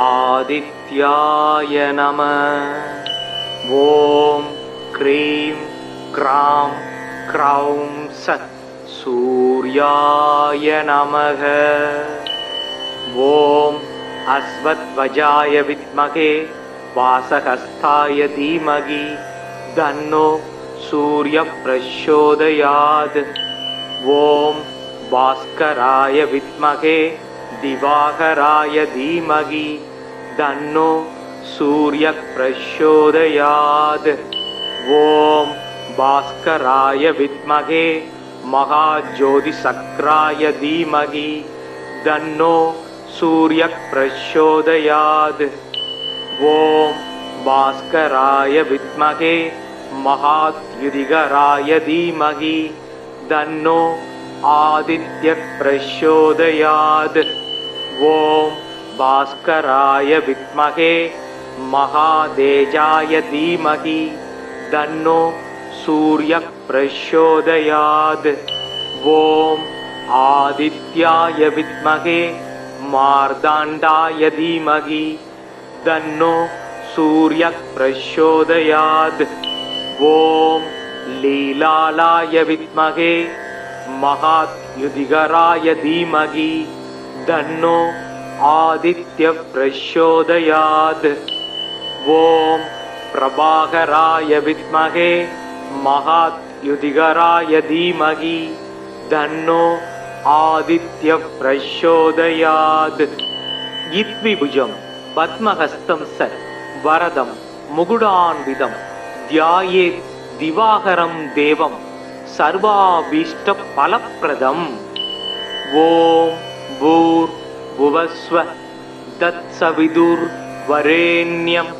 ஆதித்யாய நம. ஓம் க்ரீம் க்ராம் க்ரௌம் சத் சூர்யாய நமக. ஓம் அஸ்வத்வஜாய வித்மகே வாசகஸ்தாய தீமகி தன்னோ சூர்ய பிரச்சோதயாத். ஓம் பாஸ்கராய வித்மகே திவாகராய தீமகி தன்னோ சூர்ய பிரச்சோதயாத். ஓம் பாஸ்கராய வித்மகே மகாஜோதிசக்ராய தீமகி தன்னோ சூர்ய பிரச்சோதயாத். ஓம் பாஸ்கராய வித்மகே மகாத்யுதிகராய தீமகி தன்னோ ஆதித்ய பிரச்சோதயாத். ஓம் பாஸ்கராய வித்மகே மகாதேஜாய தீமகி தன்னோ சூர்ய பிரச்சோதயாத். ஓம் ஆதித்யாய வித்மகே மார்தாண்டாய தீமகி தன்னோ சூர்ய பிரச்சோதயாத். ஓம் லீலாலாய வித்மகே மகாத்யுதிகராய தீமகி தன்னோ ஆதித்ய பிரச்சோதயாத். ஓம் பிரபாகராய வித்மகே மகாத்யுதிகராய தீமகி தன்னோ ஆதித்ய பிரச்சோதயாத். இத்விபுஜம் பத்மஹஸ்தம் சத் வரதம் முகுடான்விதம் தியாயேத் திவாகரம் தேவம் சர்வாபீஷ்ட பலப்பிரதம். ஓம் பூர் புவஸ்வ தத்சவிதுர் வரேண்யம்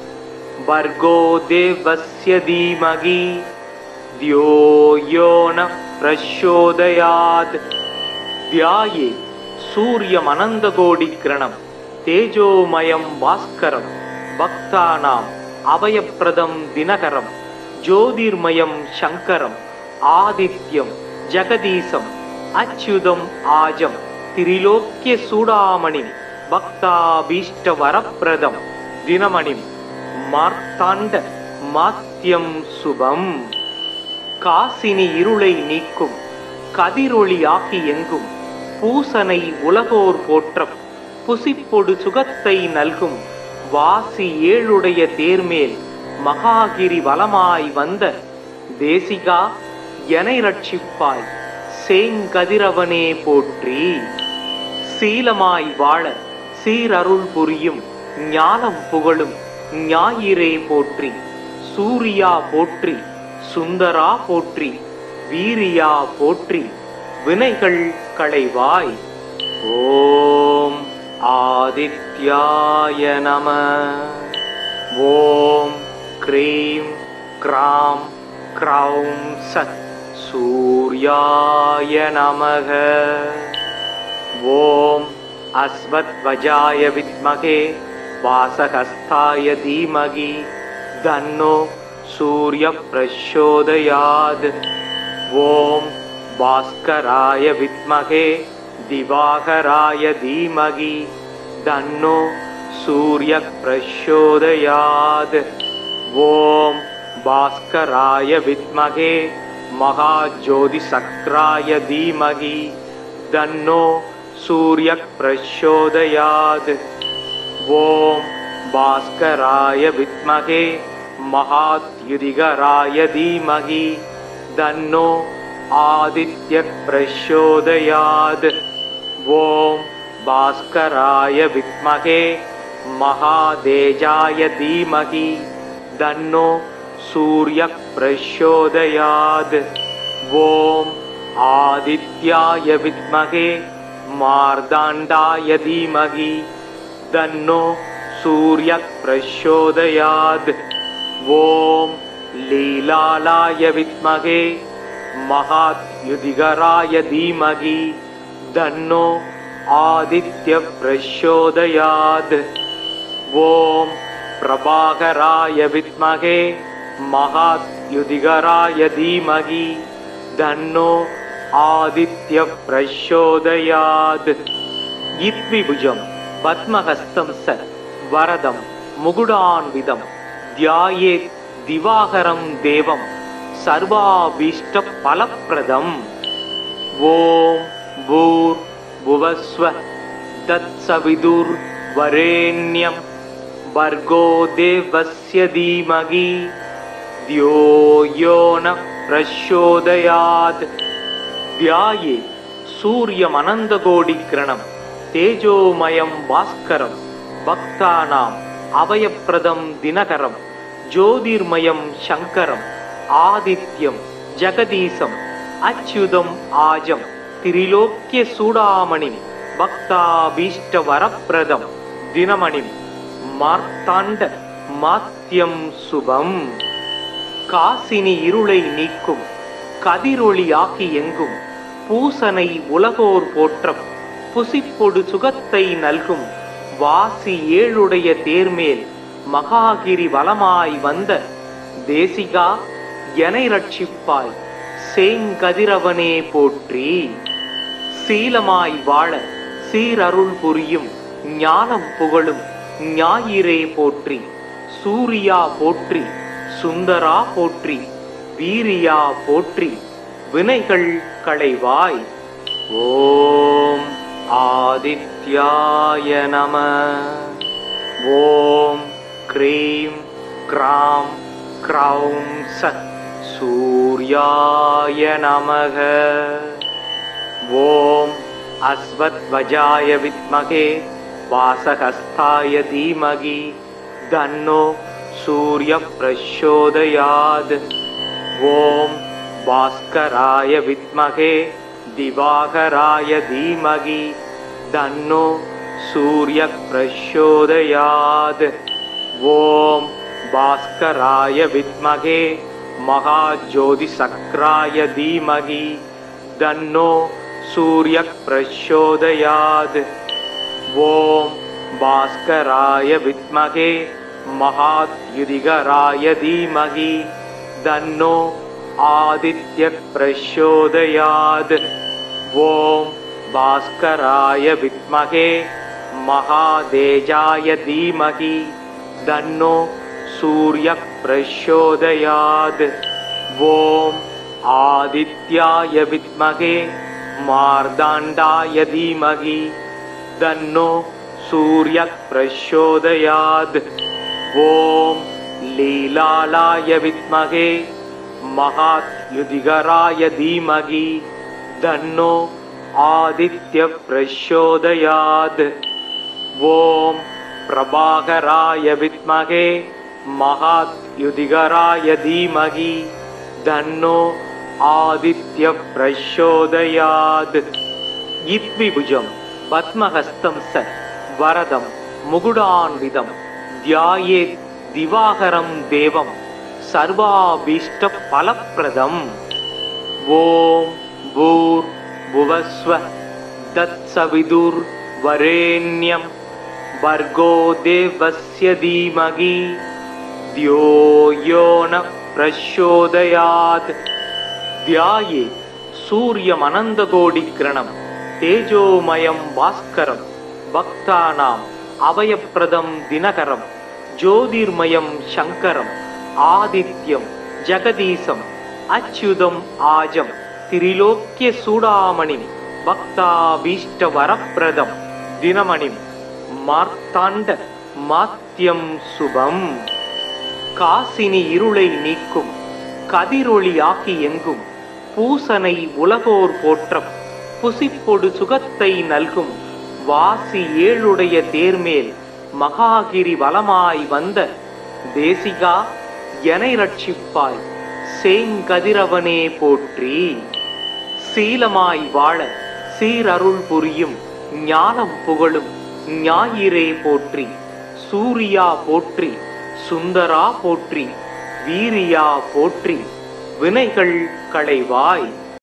வர்கோ தேவஸ்ய தீமகி தியோ யோ ந பிரச்சோதயாத். தியாயே சூர்யம் அனந்தகோடி கிரணம் தேஜோமயம் பாஸ்கரம் பக்தானாம் அபயப்பிரதம் தினகரம் ஜோதிர்மயம் சங்கரம் ஆதித்யம் ஜெகதீசம் அச்சுதம் ஆஜம் திரிலோக்கிய சூடாமணிம் பக்தாபீஷ்ட வரப்பிரதம் தினமணிம் மார்த்தாண்ட மாத்யம் சுபம். காசினி இருளை நீக்கும் கதிரொளியாகி எங்கும் பூசனை உலகோர் போற்றம் புசிப்பொடு சுகத்தை நல்கும் வாசி ஏழுடைய தேர்மேல் மகாகிரி வலமாய் வந்த தேசிகா எனை ரட்சிப்பாய் சேங்கதிரவனே போற்றி. சீலமாய் வாழ சீரருள் புரியும் ஞானம் புகழும் ஞாயிறே போற்றி. சூரியா போற்றி, சுந்தரா போற்றி, வீரியா போற்றி, வினைகள் களைவாய். ஓம் ஆதித்யாய நம. ஓம் க்ரீம் க்ராம் க்ரௌம் சத் சூர்யாய நமக. ஓம் அஸ்வத்வஜாய வித்மகே வாசகஸ்தாய தீமகி தன்னோ சூர்ய பிரச்சோதயாத். ஓம் பாஸ்கராய வித்மகே திவாகராய தீமகி தன்னோ சூர்ய பிரச்சோதயாத். ஓம் பாஸ்கராய வித்மகே மகாஜோதிசக்ராய தீமகி தன்னோ சூர்ய பிரச்சோதயாத். ஓம் பாஸ்கராய வித்மகே மகாத்யுதிகராய தீமகி தன்னோ ஆதித்ய பிரச்சோதயாத். ஓம் பாஸ்கராய வித்மகே महादेजाय धीमहि तन्नो सूर्यः प्रचोदयात्। ॐ आदित्याय विद्महे मार्ताण्डाय धीमहि तन्नो सूर्यः प्रचोदयात्। ॐ लीलालाय विद्महे महाद्युतिकराय धीमहि तन्नो आदित्यः प्रचोदयात्। ॐ प्रभाकराय विद्महे महाद्युतिकराय धीमहि तन्नो आदित्यः प्रचोदयात्। इत्विभुजं पद्महस्तं स वरदं मुकुटान्वितं ध्यायेत् दिवाकरं देवं सर्वाभीष्टफलप्रदम्। ॐ भूर्भुवस्वः तत्सवितुर्वरेण्यं भर्गो देवस्य धीमहि धियो यो नः प्रचोदयात्। ध्याये सूर्यमनन्तकोटिकिरणं तेजोमयं भास्करं भक्तानाम् अभयप्रदं दिनकरं ज्योतिर्मयं शङ्करम् आदित्यं जगदीशम् अच्युतम् आजं त्रिलोक्यचूडामणिं भक्ताभीष्टवरप्रदं दिनमणिं மார்த்தாண்ட மாத்யம் சுபம். காசினி இருளை நீக்கும் கதிரொளியாகி எங்கும் பூசனை உலகோர் போற்றம் புசிப்பொடு சுகத்தை நல்கும் வாசி ஏழுடைய தேர்மேல் மகாகிரி வலமாய் வந்த தேசிகா எனை ரட்சிப்பாய் சேங்கதிரவனே போற்றி. சீலமாய் வாழ சீரருள் புரியும் ஞானம் புகழும் ஞாயிறே போற்றி. சூரியா போற்றி, சுந்தரா போற்றி, வீரியா போற்றி, வினைகள் களைவாய். ஓம் ஆதித்யாய நம. ஓம் க்ரீம் க்ராம் க்ரௌம் சத் சூர்யாய நமக. ஓம் அஸ்வத்வஜாய வித்மகே வாசகஸ்தாய தீமகி தன்னோ சூர்ய பிரச்சோதயாத். ஓம் பாஸ்கராய வித்மகே திவாகராய தீமகி தன்னோ சூர்ய பிரச்சோதயாத். ஓம் பாஸ்கராய வித்மகே மகாஜோதிசக்ராய தீமகி தன்னோ சூர்ய பிரச்சோதயாத். ஓம் பாஸ்கராய வித்மகே மகாத்யுதிகராய தீமகி தன்னோ ஆதித்ய பிரச்சோதயாத். ஓம் பாஸ்கராய வித்மகே மகாதேஜாய தீமகி தன்னோ சூர்ய பிரச்சோதயாத். ஓம் ஆதித்யாய வித்மகே மார்தாண்டாய தீமகி தன்னோ சூர்ய பிரச்சோதயாத். ஓம் லீலாலாய வித்மகே மகாத்யுதிகராய தீமகி தன்னோ ஆதித்ய பிரச்சோதயாத். ஓம் பிரபாகராய வித்மகே மகாத்யுதிகராய தீமகி தன்னோ ஆதித்ய பிரச்சோதயாத். இத்விபுஜம் பத்மஹஸ்தம் ச வரதம் முகுடான்விதம் த்யாயேத் திவாகரம் தேவம் சர்வாபீஷ்ட பலப்பிரதம். ஓம் பூர் புவஸ்வ தத்சவிதுர் வரேண்யம் பர்கோ தேவஸ்ய தீமகி த்யோ யோ ந பிரச்சோதயாத். த்யாயே சூரியமனந்தகோடிக்கிரணம் தேஜோமயம் பாஸ்கரம் பக்தானாம் அபயப்பிரதம் தினகரம் ஜோதிர்மயம் சங்கரம் ஆதித்யம் ஜகதீசம் அச்சுதம் ஆஜம் திரிலோக்கிய சூடாமணிம் பக்தாபீஷ்ட வரப்பிரதம் தினமணிம் மார்த்தாண்ட மாத்யம் சுபம். காசினி இருளை நீக்கும் கதிரொளியாகி எங்கும் பூசனை உலகோர் போற்றம் புசிப்பொடு சுகத்தை நல்கும் வாசி ஏழுடைய தேர்மேல் மகாகிரி வலமாய் வந்த தேசிகா எனை ரட்சிப்பாய் சேங்கதிரவனே போற்றி. சீலமாய் வாழ சீரருள் புரியும் ஞானம் புகழும் ஞாயிறே போற்றி. சூரியா போற்றி, சுந்தரா போற்றி, வீரியா போற்றி, வினைகள் களைவாய்.